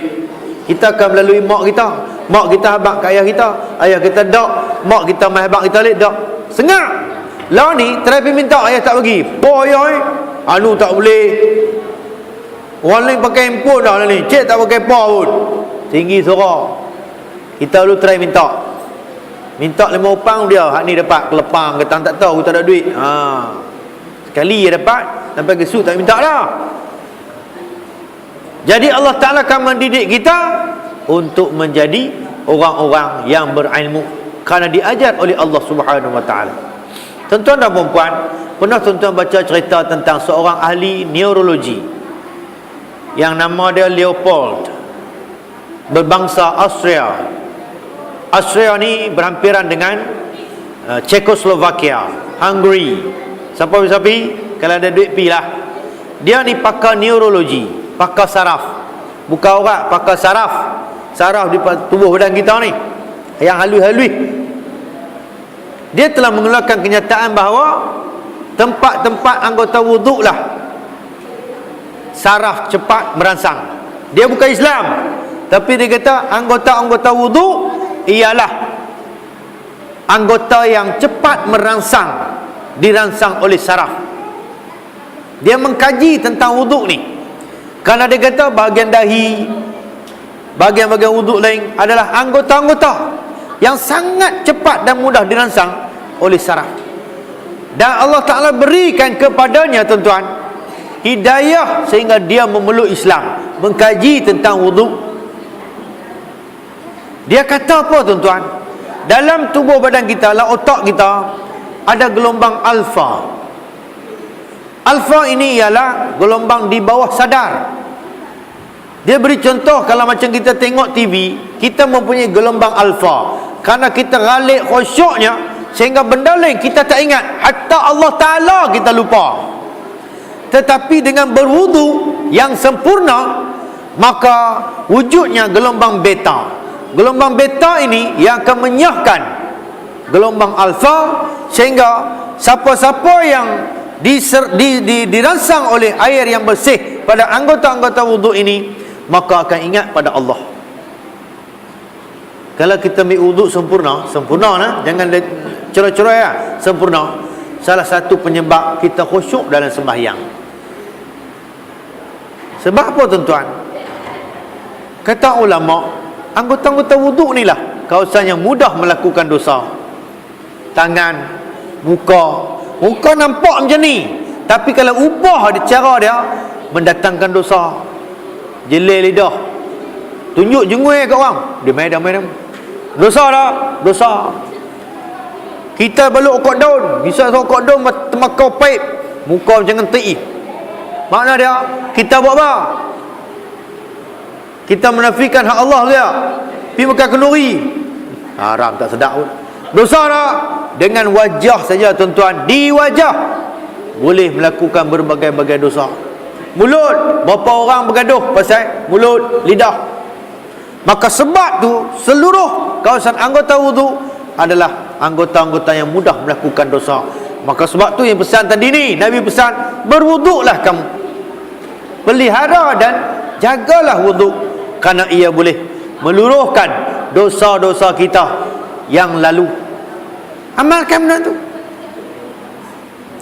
Kita akan melalui mak kita. Mak kita habaq ke ayah kita, ayah kita dak, mak kita mai habaq kita lek dak. Sengak. Lah ni try pergi minta, ayah tak bagi. Boy, anu tak boleh. Orang lain pakai handphone dah ni, cik tak pakai apa pun. Tinggi suara. Kita dulu try minta 5 upang dia, hak ni dapat kelepang, kata tak tahu, aku tak ada duit. Sekali dia dapat, sampai kesut tak minta dah. Jadi Allah Ta'ala akan mendidik kita untuk menjadi orang-orang yang berilmu, kerana diajar oleh Allah Subhanahu wa ta'ala. Tuan-tuan dan puan-puan, pernah tuan-tuan baca cerita tentang seorang ahli neurologi yang nama dia Leopold, berbangsa Austria. Austria ni berhampiran dengan Czechoslovakia, Hungary. Siapa-siapa kalau ada duit pi lah. dia ni pakar neurologi, pakar saraf. Bukan orang, pakar saraf. Saraf di tubuh badan kita ni, yang halus-halus. Dia telah mengeluarkan kenyataan bahawa tempat-tempat anggota wuduk lah saraf cepat merangsang. Dia bukan Islam, tapi dia kata anggota-anggota wuduk ialah anggota yang cepat merangsang, dirangsang oleh saraf. Dia mengkaji tentang wuduk ni, kerana dia kata bahagian dahi, bahagian-bahagian wuduk lain adalah anggota-anggota yang sangat cepat dan mudah dirangsang oleh saraf. Dan Allah Ta'ala berikan kepadanya, tuan-tuan, hidayah sehingga dia memeluk Islam, mengkaji tentang wuduk. Dia kata apa, tuan-tuan? Dalam tubuh badan kita, dalam otak kita, ada gelombang alfa. Alfa ini ialah gelombang di bawah sadar. Dia beri contoh, kalau macam kita tengok TV, kita mempunyai gelombang alfa. Kerana kita ghalib khusyuknya, sehingga benda lain kita tak ingat, hatta Allah Ta'ala kita lupa. Tetapi dengan berwudu yang sempurna, maka wujudnya gelombang beta. Gelombang beta ini yang akan menyahkan gelombang alfa, sehingga siapa-siapa yang dirangsang oleh air yang bersih pada anggota-anggota wuduk ini, maka akan ingat pada Allah. Kalau kita ambil wuduk sempurna lah, jangan cerai-cerai lah, sempurna. Salah satu penyebab kita khusyuk dalam sembahyang. Sebab apa, tuan-tuan? Kata ulama, anggota-anggota wuduk ni lah kawasan yang mudah melakukan dosa. Tangan, muka nampak macam ni, tapi kalau ubah cara dia, mendatangkan dosa. Jelil lidah, tunjuk jengui kat orang, dia main. Dosa dah, dosa. Kita baluk okok daun, bisa okok daun termakau paip, muka macam ngenti. Makna dia, kita buat apa? Kita menafikan hak Allah dia, pergi makan kenduri, haram, tak sedap pun. Dosa dah. Dengan wajah saja, tuan-tuan, di wajah boleh melakukan berbagai-bagai dosa. Mulut, berapa orang bergaduh pasal mulut, lidah. Maka sebab tu seluruh kawasan anggota wudu adalah anggota-anggota yang mudah melakukan dosa. Maka sebab tu yang pesan tadi ni, Nabi pesan, berwuduklah kamu, pelihara dan jagalah wuduk, kerana ia boleh meluruhkan dosa-dosa kita yang lalu. Amalkan benda tu.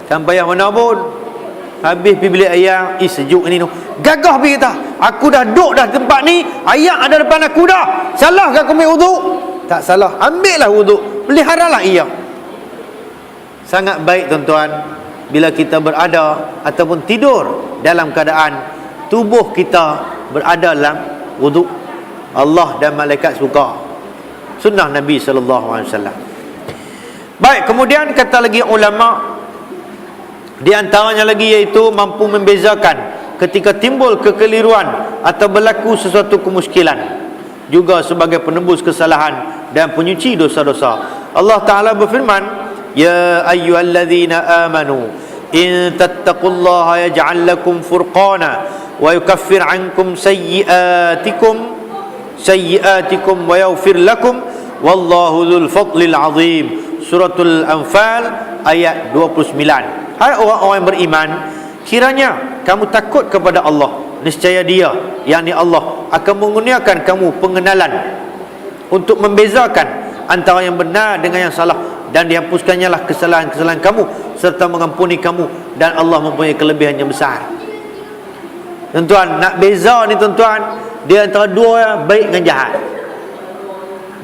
Sampai yang mana pun, habis pergi bilik ayam, sejuk ini tu, gagah pergi kata, aku dah duduk dah tempat ni, ayam ada depan aku dah, salah ke aku ambil wuduk? Tak salah, ambillah wuduk, peliharalah ia. Sangat baik, tuan-tuan, bila kita berada ataupun tidur dalam keadaan tubuh kita berada dalam wuduk. Allah dan malaikat suka. Sunnah Nabi SAW. Baik, kemudian kata lagi ulama, di antaranya lagi iaitu mampu membezakan ketika timbul kekeliruan atau berlaku sesuatu kemuskilan, juga sebagai penembus kesalahan dan penyuci dosa-dosa. Allah Ta'ala berfirman, ya ayyuhalladzina amanu in tattaqullaha yaj'al lakum furqana wa yukaffir ankum sayyi'atikum wa yaghfir lakum wallahu dzul fadlil azim. Suratul Anfal ayat 29. Hai orang-orang yang beriman, kiranya kamu takut kepada Allah, niscaya Dia, yakni Allah, akan mengurniakan kamu pengenalan untuk membezakan antara yang benar dengan yang salah, dan dihapuskannya lah kesalahan-kesalahan kamu serta mengampuni kamu, dan Allah mempunyai kelebihan yang besar. Tuan-tuan, nak beza ni, tuan-tuan, dia antara dua, baik dengan jahat.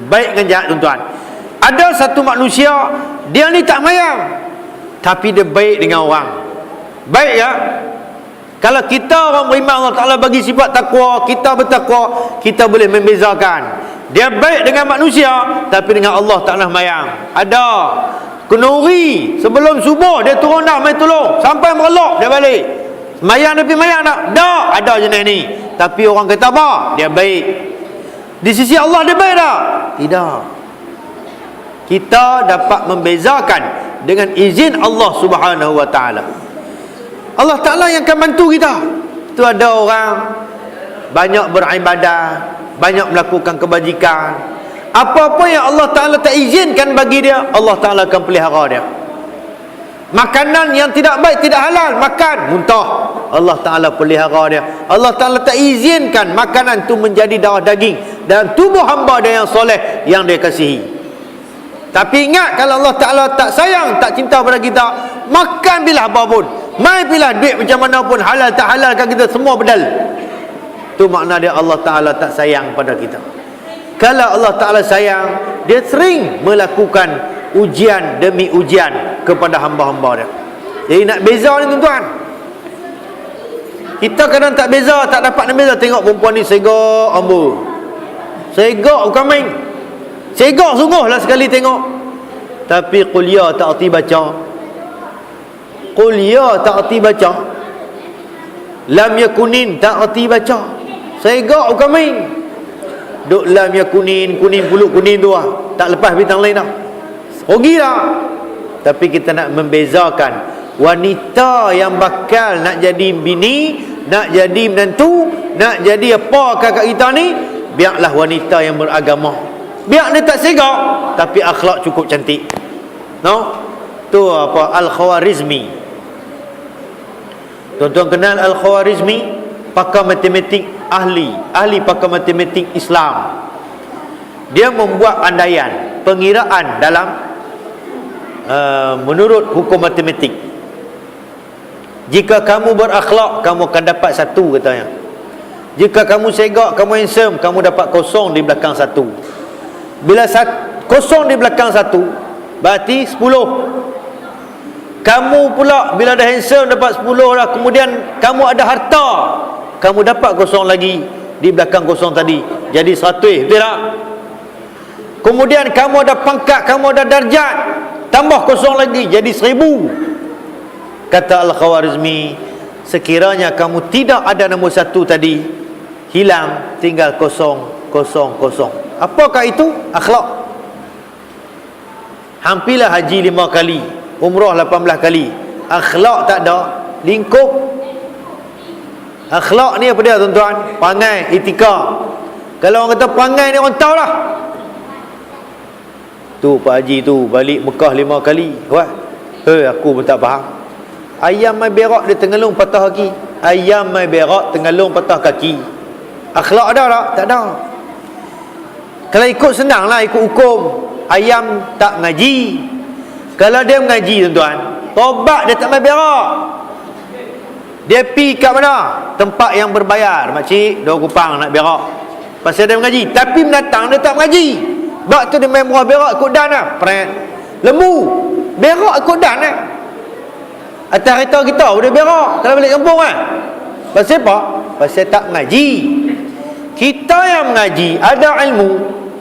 Baik dengan jahat, tuan-tuan. Ada satu manusia, dia ni tak mayang, tapi dia baik dengan orang. Baik ya. Kalau kita orang beriman, Allah Ta'ala bagi sifat takwa, kita bertakwa, kita boleh membezakan. Dia baik dengan manusia, tapi dengan Allah tak nak mayang. Ada kenduri, sebelum subuh dia turun dah main tolong, sampai merelok dia balik. Mayang dia pergi mayang tak? Tak, ada jenis ni. Tapi orang kata apa? Dia baik. Di sisi Allah dia baik tak? Tidak. Kita dapat membezakan dengan izin Allah Subhanahu wa ta'ala. Allah Ta'ala yang akan bantu kita. Tu ada orang banyak beribadah, banyak melakukan kebajikan, apa-apa yang Allah Ta'ala tak izinkan bagi dia, Allah Ta'ala akan pelihara dia. Makanan yang tidak baik, tidak halal, makan, muntah, Allah Ta'ala pelihara dia. Allah Ta'ala tak izinkan makanan tu menjadi darah daging dalam tubuh hamba dia yang soleh, yang dia kasihi. Tapi ingat, kalau Allah Ta'ala tak sayang, tak cinta pada kita, makan bila apapun, mai bila duit macam mana pun, halal tak halal kan kita semua bedal. Tu makna dia Allah Ta'ala tak sayang pada kita. Kalau Allah Ta'ala sayang, dia sering melakukan ujian demi ujian kepada hamba-hamba dia. Jadi nak beza ni tuan-tuan, kita kadang tak beza, tak dapat nak beza. Tengok perempuan ni segak ambo, segak bukan main, segak sungguh lah sekali tengok. Tapi qul ya tak erti baca, qul ya tak erti baca, lam yakunin tak erti baca, segak bukan main. Duk lam yakunin, kuning puluk kuning tu lah, tak lepas bintang lain dah, rugi lah. Tapi kita nak membezakan wanita yang bakal nak jadi bini, nak jadi menantu, nak jadi apa kakak kita ni, biarlah wanita yang beragama, biar dia tak segak tapi akhlak cukup cantik. No, tu apa, Al-Khawarizmi. Tuan-tuan kenal Al-Khawarizmi? Pakar matematik, ahli pakar matematik Islam. Dia membuat andaian, pengiraan dalam menurut hukum matematik. Jika kamu berakhlak, kamu akan dapat 1 katanya. Jika kamu segak, kamu handsome, kamu dapat 0 di belakang 1. Bila 0 di belakang 1, berarti 10. Kamu pula bila dah handsome dapat 10 lah, kemudian kamu ada harta, kamu dapat 0 lagi di belakang 0 tadi, jadi 100, betul tak? Kemudian kamu ada pangkat, kamu ada darjat, tambah 0 lagi jadi 1000. Kata Al-Khawarizmi, sekiranya kamu tidak ada nombor 1 tadi, hilang, tinggal 0, 0, 0. Apakah itu? Akhlak. Hampirlah haji 5 kali, umrah 18 kali, akhlak tak ada, lingkup. Akhlak ni apa dia tuan-tuan? Perangai, etika. Kalau orang kata perangai ni, orang tahu lah. Tu Pak Haji tu balik Mekah 5 kali. Wah, aku pun tak faham. Ayam mai berak dia tenggelung patah kaki. Ayam mai berak tenggelung patah kaki. Akhlak ada tak? Tak ada. Kalau ikut senang lah, ikut hukum. Ayam tak ngaji. Kalau dia mengaji tuan-tuan, tobat dia tak mai berak. Dia pi kat mana? Tempat yang berbayar. Makcik, 2 kupang nak berak, pasal dia mengaji. Tapi mendatang dia tak mengaji. Sebab tu dia main murah berak ikut dan lah. Pret. Lembu berak ikut dan lah. Atas kereta kita boleh berak kalau balik kampung kan. Pasal apa? Pasal tak mengaji. Kita yang mengaji, ada ilmu,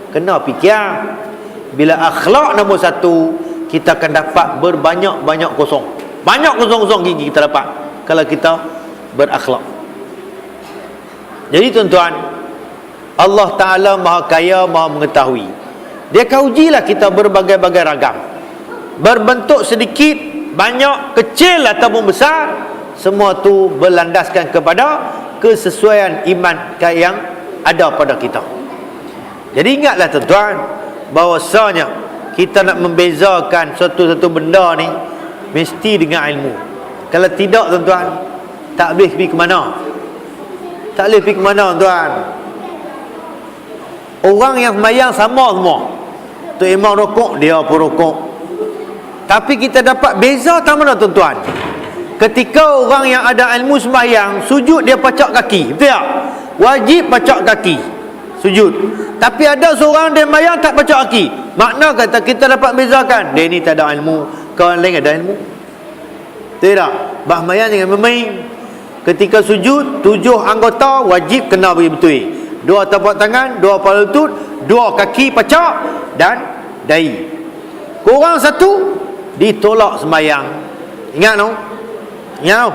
kena fikir. Bila akhlak nombor 1, kita akan dapat berbanyak-banyak kosong. Banyak kosong-kosong gigi kita dapat kalau kita berakhlak. Jadi tuan-tuan, Allah Ta'ala maha kaya, maha mengetahui. Dia akan ujilah kita berbagai-bagai ragam, berbentuk sedikit, banyak, kecil ataupun besar. Semua tu berlandaskan kepada kesesuaian iman yang ada pada kita. Jadi ingatlah tuan-tuan, bahawasanya kita nak membezakan satu-satu benda ni mesti dengan ilmu. Kalau tidak tuan-tuan, tak boleh pergi ke mana. Tak boleh pergi ke mana tuan. Orang yang sembahyang sama semua. Tu imam rokok, dia pun rokok. Tapi kita dapat beza tak mana tuan-tuan? Ketika orang yang ada ilmu sembahyang, sujud dia pacak kaki, betul tak? Wajib pacak kaki sujud. Tapi ada seorang dia sembahyang tak pacak kaki. Makna kata kita dapat bezakan, dia ni tak ada ilmu, kawan lain ada ilmu. Tidak, bahmayan jangan bermain. Ketika sujud, 7 anggota wajib kena beri betul. 2 tapak tangan, 2 kepala lutut, 2 kaki pacak dan dahi. Kurang 1 ditolak sembahyang. Ingat no? Ingat no?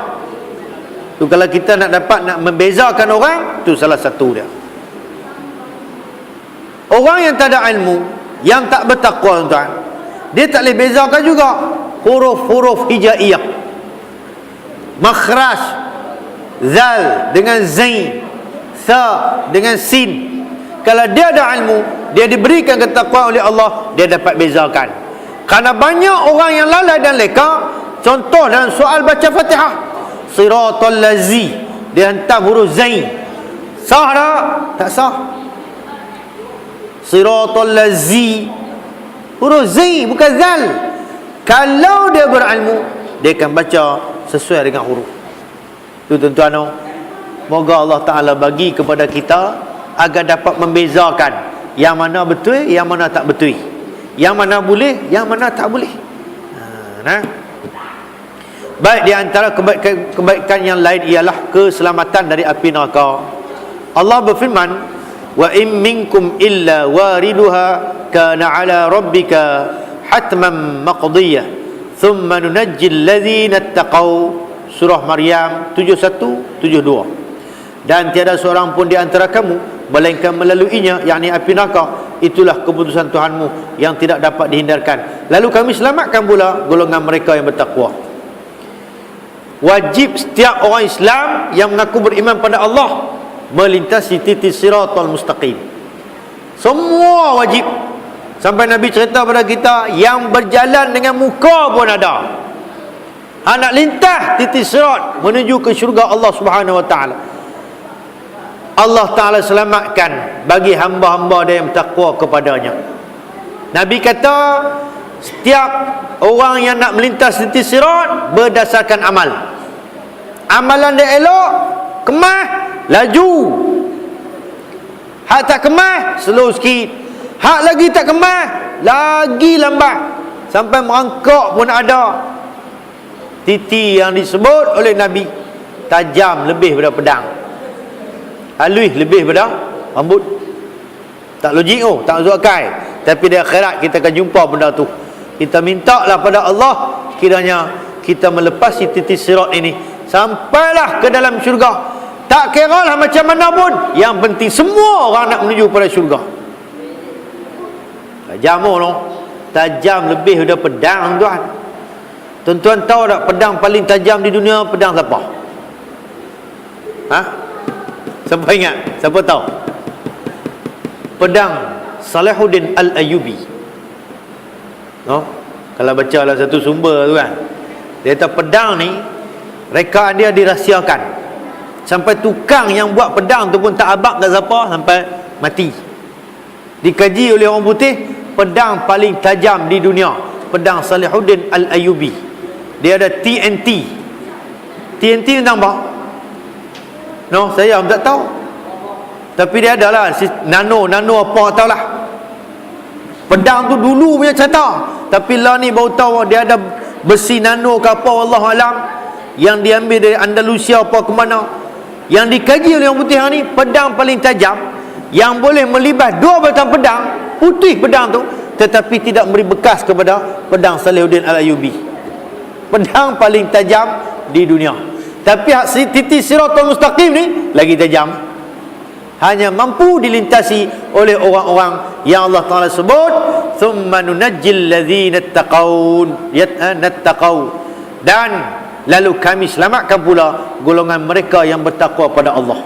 Tu kalau kita nak dapat nak membezakan orang, tu salah satu dia. Orang yang tak ada ilmu, yang tak bertakwa tuan, dia tak boleh bezakan juga huruf-huruf hijaiyah. makhraj, zal dengan zain, sa dengan sin. Kalau dia ada ilmu, dia diberikan ketakwaan oleh Allah, dia dapat bezakan. Karena banyak orang yang lalai dan leka. Contoh dalam soal baca Fatihah, siratal lazi, dia hantam huruf zain. Sah tak? Tak sah. Siratal lazi, huruf zain bukan zal. Kalau dia berilmu, dia akan baca sesuai dengan huruf. Itu tuan-tuan, moga Allah Ta'ala bagi kepada kita agar dapat membezakan yang mana betul, yang mana tak betul, yang mana boleh, yang mana tak boleh. Baik, di antara kebaikan yang lain ialah keselamatan dari api neraka. Allah berfirman, wa in minkum illa wariduha kana ala rabbika hatman maqdiyah thumma nunajjil ladzina ittaqau. Surah Maryam 71 72. Dan tiada seorang pun di antara kamu melainkan melaluinya, yakni api neraka. Itulah keputusan Tuhanmu yang tidak dapat dihindarkan. Lalu kami selamatkan pula golongan mereka yang bertakwa. Wajib setiap orang Islam yang mengaku beriman pada Allah melintasi titik siratal mustaqim. Semua wajib. Sampai Nabi cerita pada kita, yang berjalan dengan muka pun ada. Nak lintas titik sirat menuju ke syurga Allah Subhanahu wa taala. Allah Ta'ala selamatkan bagi hamba-hamba dia yang bertakwa kepadanya. Nabi kata, setiap orang yang nak melintas titik sirat berdasarkan amal. Amalan dia elok, kemah, laju. Hak tak kemah, slow sikit. Hak lagi tak kemah, lagi lambat. Sampai merangkak pun ada. Titik yang disebut oleh Nabi tajam lebih daripada pedang, halus lebih daripada rambut. Tak logik tak masuk akal. Tapi di akhirat kita akan jumpa benda tu. Kita minta lah pada Allah, kiranya kita melepasi titik sirat ini sampailah ke dalam syurga. Tak kira lah macam mana pun, yang penting semua orang nak menuju pada syurga. Tajam tajam lebih daripada pedang, tuan. Tuan-tuan tahu tak pedang paling tajam di dunia pedang siapa? Siapa ingat? Siapa tahu? Pedang Salahuddin Al-Ayyubi. Kalau baca dalam satu sumber tu kan, dia kata pedang ni rekaan dia dirahsiakan. Sampai tukang yang buat pedang tu pun tak abang kat siapa sampai mati. Dikaji oleh orang putih, pedang paling tajam di dunia pedang Salahuddin Al-Ayyubi. Dia ada TNT. TNT tentang apa? Saya tak tahu. Tapi dia ada lah nano apa tahu lah. Pedang tu dulu punya cerita, tapi lah ni baru tahu dia ada besi nano ke apa, wallahu alam, yang diambil dari Andalusia apa ke mana. Yang dikaji oleh orang putih ni, pedang paling tajam yang boleh melibas 2 batang pedang, putih pedang tu, tetapi tidak memberi bekas kepada pedang Salahuddin Al-Ayyubi. Pedang paling tajam di dunia. Tapi titik siratal mustaqim ni lagi tajam. Hanya mampu dilintasi oleh orang-orang yang Allah Ta'ala sebut, thumma nunajjil ladzina ittaqau, dan lalu kami selamatkan pula golongan mereka yang bertakwa pada Allah.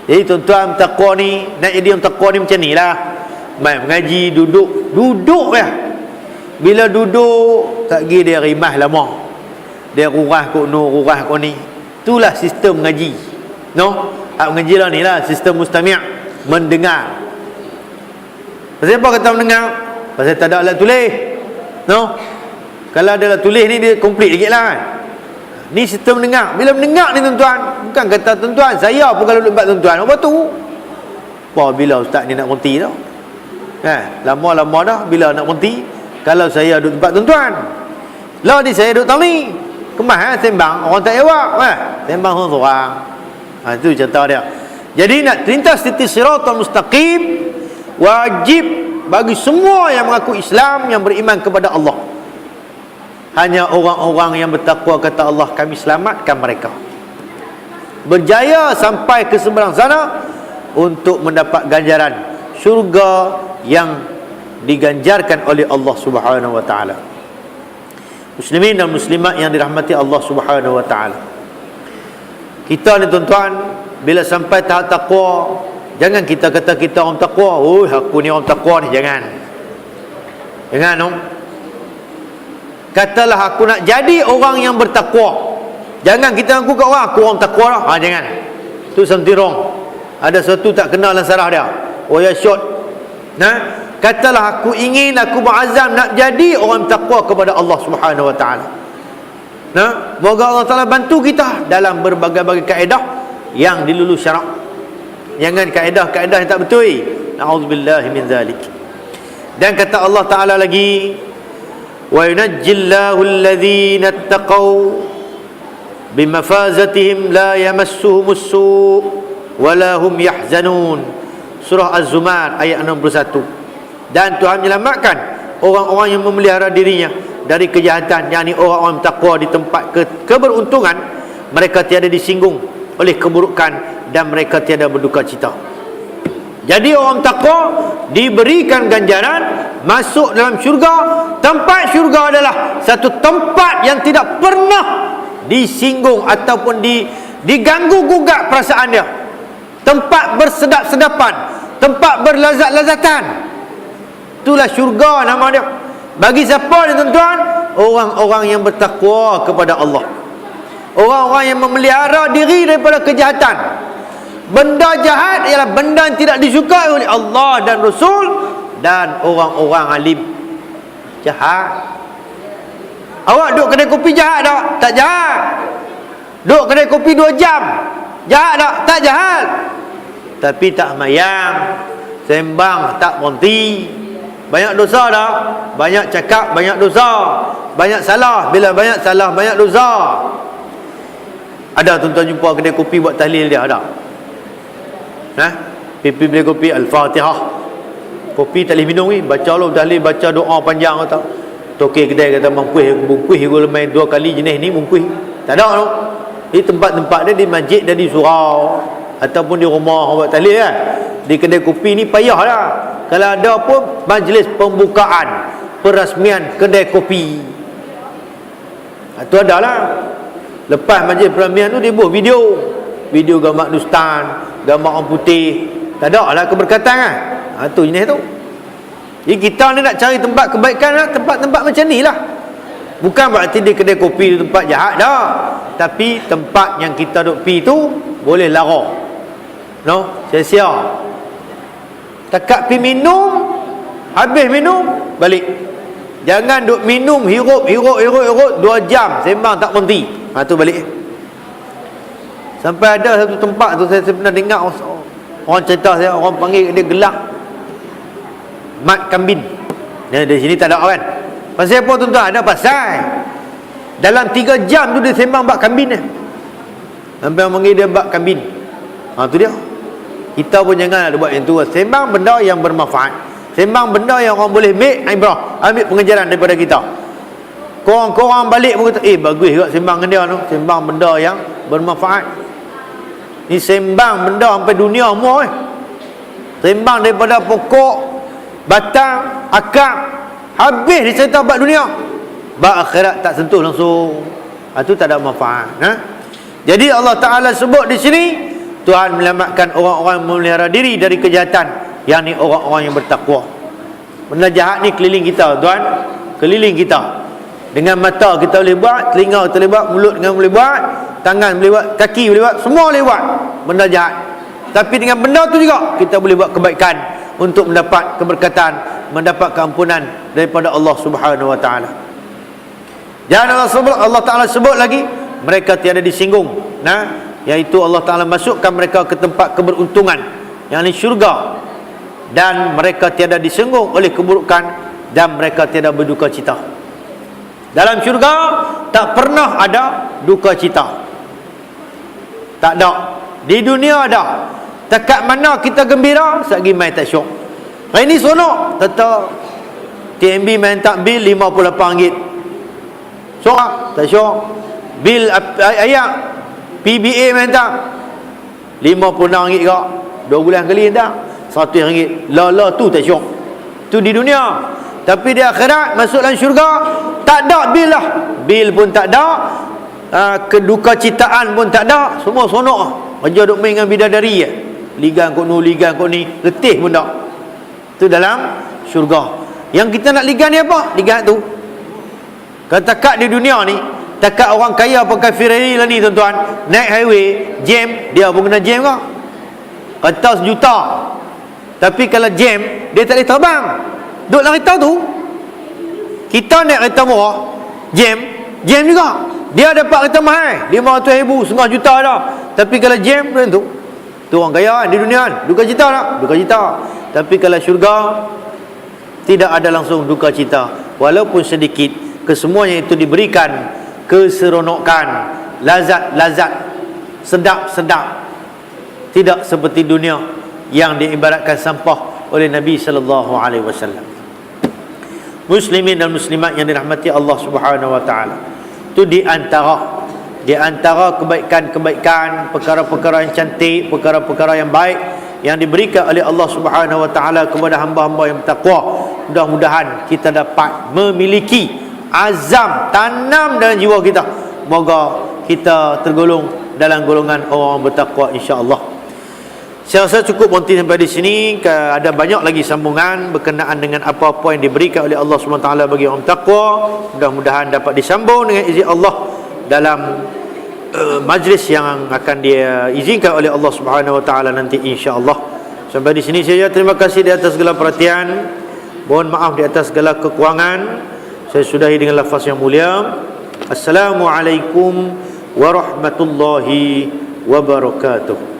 Jadi tuan-tuan, takwa ni, nak jadi orang takwa ni macam ni lah. Main mengaji, duduk ya. Bila duduk, tak pergi dia rimah lama. Dia rurah kot ni. Itulah sistem mengaji. Mengaji lah ni lah, sistem mustami', mendengar. Pasal apa kata mendengar? Pasal tak ada alat tulis. Kalau ada alat tulis ni, dia komplit sikit lah kan. Ni sistem mendengar. Bila mendengar ni tuan-tuan, bukan kata tuan-tuan, saya pun kalau duduk tuan-tuan, apa tu? Bila ustaz ni nak berhenti tau. Lama-lama dah, bila nak berhenti. Kalau saya duduk tempat tuan-tuan, lah di saya duduk tali kemah sembang, orang tak jawab sembang seorang. Itu cerita dia. Jadi nak lintas titik siratal mustaqim wajib bagi semua yang mengaku Islam, yang beriman kepada Allah. Hanya orang-orang yang bertakwa, kata Allah, kami selamatkan mereka, berjaya sampai ke seberang sana untuk mendapat ganjaran syurga yang diganjarkan oleh Allah Subhanahu wa taala. Muslimin dan muslimat yang dirahmati Allah Subhanahu wa taala. Kita ni tuan-tuan, bila sampai tahap takwa, jangan kita kata kita orang takwa. Oh, aku ni orang takwa ni, jangan. Jangan, no. Katalah aku nak jadi orang yang bertakwa. Jangan kita ngaku kat orang, aku orang takwa lah. Jangan. Tu something wrong. Ada sesuatu tak kenal dalam sarah dia. Oh ya, short. Nah, katalah aku ingin, aku berazam nak jadi orang takwa kepada Allah Subhanahu wa taala. Nah, moga Allah Taala bantu kita dalam berbagai-bagai kaedah yang dilulu syarak. Jangan kaedah-kaedah yang tak betul. Na'udzubillah min zalik. Dan kata Allah Taala lagi, wa yunajjillahu alladhina ittaqaw bimafazatihim la yamassuhumus su' wa la hum yahzanun. Surah Az-Zumar ayat 61. Dan Tuhan menyelamatkan orang-orang yang memelihara dirinya dari kejahatan, yakni orang-orang takwa di tempat keberuntungan. Mereka tiada disinggung oleh keburukan dan mereka tiada berduka cita. Jadi orang takwa diberikan ganjaran masuk dalam syurga. Tempat syurga adalah satu tempat yang tidak pernah disinggung ataupun diganggu gugat perasaan dia. Tempat bersedap-sedapan, tempat berlazat-lazatan. Itulah syurga nama dia. Bagi siapa ni tuan-tuan? Orang-orang yang bertakwa kepada Allah. Orang-orang yang memelihara diri daripada kejahatan. Benda jahat ialah benda yang tidak disukai oleh Allah dan Rasul dan orang-orang alim. Jahat. Awak duduk kedai kopi jahat tak? Tak jahat. Duduk kedai kopi 2 jam, jahat tak? Tak jahat. Tapi tak mayang, sembang tak berhenti, banyak dosa dah. Banyak cakap, banyak dosa. Banyak salah. Bila banyak salah, banyak dosa. Ada tuan-tuan jumpa kedai kopi buat tahlil dia? Ada? Pipi beli kopi Al-Fatihah. Kopi tak boleh minum ni. Baca Allah tahlil, baca doa panjang kata. Tokek kedai kata mungkuih gula main 2 kali jenis ni mungkuih. Tak ada tu. Di tempat-tempat dia, di masjid dan di surau ataupun di rumah buat tahlil kan. Di kedai kopi ni payah lah. Kalau ada pun majlis pembukaan perasmian kedai kopi, itu adalah. Lepas majlis perasmian tu dia buat video gambar dustan, gambar orang putih. Tak ada lah keberkatan kan. Itu jenis tu. Jadi kita ni nak cari tempat kebaikan lah, tempat-tempat macam ni lah. Bukan berarti di kedai kopi tu tempat jahat dah. Tapi tempat yang kita duk pi tu boleh lara. No, sia-sia. Takat pi minum, habis minum, balik. Jangan duk minum, hirup 2 jam, sembang tak berhenti. Tu balik. Sampai ada satu tempat tu saya pernah dengar orang cerita saya, orang panggil dia gelak mat kambin. Di sini tak ada kan. Pasal apa tuan-tuan? Ada pasal dalam 3 jam tu dia sembang bab kambin ni. Sampai orang panggil dia bab kambin. Tu dia. Kita pun jangan ada buat yang tu. Sembang benda yang bermanfaat. Sembang benda yang orang boleh ambil pengajaran daripada kita. Korang balik pun kata, bagus juga sembang dengan dia tu. Sembang benda yang bermanfaat. Ni sembang benda sampai dunia semua Sembang daripada pokok, batang, akar, habis dicerita bab dunia. Bab akhirat tak sentuh langsung. Itu tak ada manfaat. Jadi Allah Ta'ala sebut di sini, Tuhan menyelamatkan orang-orang yang memelihara diri dari kejahatan, yang ni orang-orang yang bertakwa. Benda jahat ni keliling kita tuan, keliling kita. Dengan mata kita boleh buat, telinga kita boleh buat, mulut dengan boleh buat, tangan boleh buat, kaki boleh buat, semua boleh buat benda jahat. Tapi dengan benda tu juga kita boleh buat kebaikan untuk mendapat keberkatan, mendapat keampunan daripada Allah Subhanahu wa taala. Dan Allah Ta'ala sebut lagi, mereka tiada disinggung, iaitu Allah Ta'ala masukkan mereka ke tempat keberuntungan, yang ini syurga, dan mereka tiada disinggung oleh keburukan dan mereka tiada berduka cita. Dalam syurga tak pernah ada duka cita. Tak ada. Di dunia ada. Dekat mana kita gembira, sagi main tak syok. Hari ni sonok, tetap TMB main tak bil RM58. Syok tak syok. Bil ayak PBA main tak RM56 kak. 2 bulan kali tak RM100. Lala tu tak syok. Tu di dunia. Tapi di akhirat masuk dalam syurga tak ada bil lah. Bil pun tak ada, keduka citaan pun tak ada, semua sonok lah. Kerja duk main dengan bidadari ya. Ligan kot ni, ligan kot ni, letih pun tak. Itu dalam syurga. Yang kita nak ligan ni apa? Ligan tu. Kata kat di dunia ni, takat orang kaya pakai Ferrari lah ni tuan-tuan, naik highway jam, dia pun kena jam kau. Kata 1 juta, tapi kalau jam dia tak boleh terbang, duduk dalam kereta tu. Kita naik kereta murah, jam juga, dia dapat kereta mahal 500,000, setengah juta dah. Tapi kalau jam macam tu, tu orang kaya kan di dunia kan, duka cita tak? Duka cita. Tapi kalau syurga tidak ada langsung duka cita, walaupun sedikit. Kesemuanya itu diberikan keseronokan, lazat-lazat, sedap-sedap. Tidak seperti dunia yang diibaratkan sampah oleh Nabi sallallahu alaihi wasallam. Muslimin dan muslimat yang dirahmati Allah Subhanahu wa taala. Itu di antara kebaikan-kebaikan, perkara-perkara yang cantik, perkara-perkara yang baik yang diberikan oleh Allah Subhanahu wa taala kepada hamba-hamba yang bertakwa. Mudah-mudahan kita dapat memiliki azam tanam dalam jiwa kita. Moga kita tergolong dalam golongan orang bertakwa insya-Allah. Saya rasa cukup berhenti sampai di sini. Ada banyak lagi sambungan berkenaan dengan apa-apa yang diberikan oleh Allah SWT bagi orang takwa. Mudah-mudahan dapat disambung dengan izin Allah dalam majlis yang akan dia izinkan oleh Allah SWT nanti insya-Allah. Sampai di sini saja. Terima kasih di atas segala perhatian. Mohon maaf di atas segala kekurangan. Saya sudahi dengan lafaz yang mulia. Assalamualaikum warahmatullahi wabarakatuh.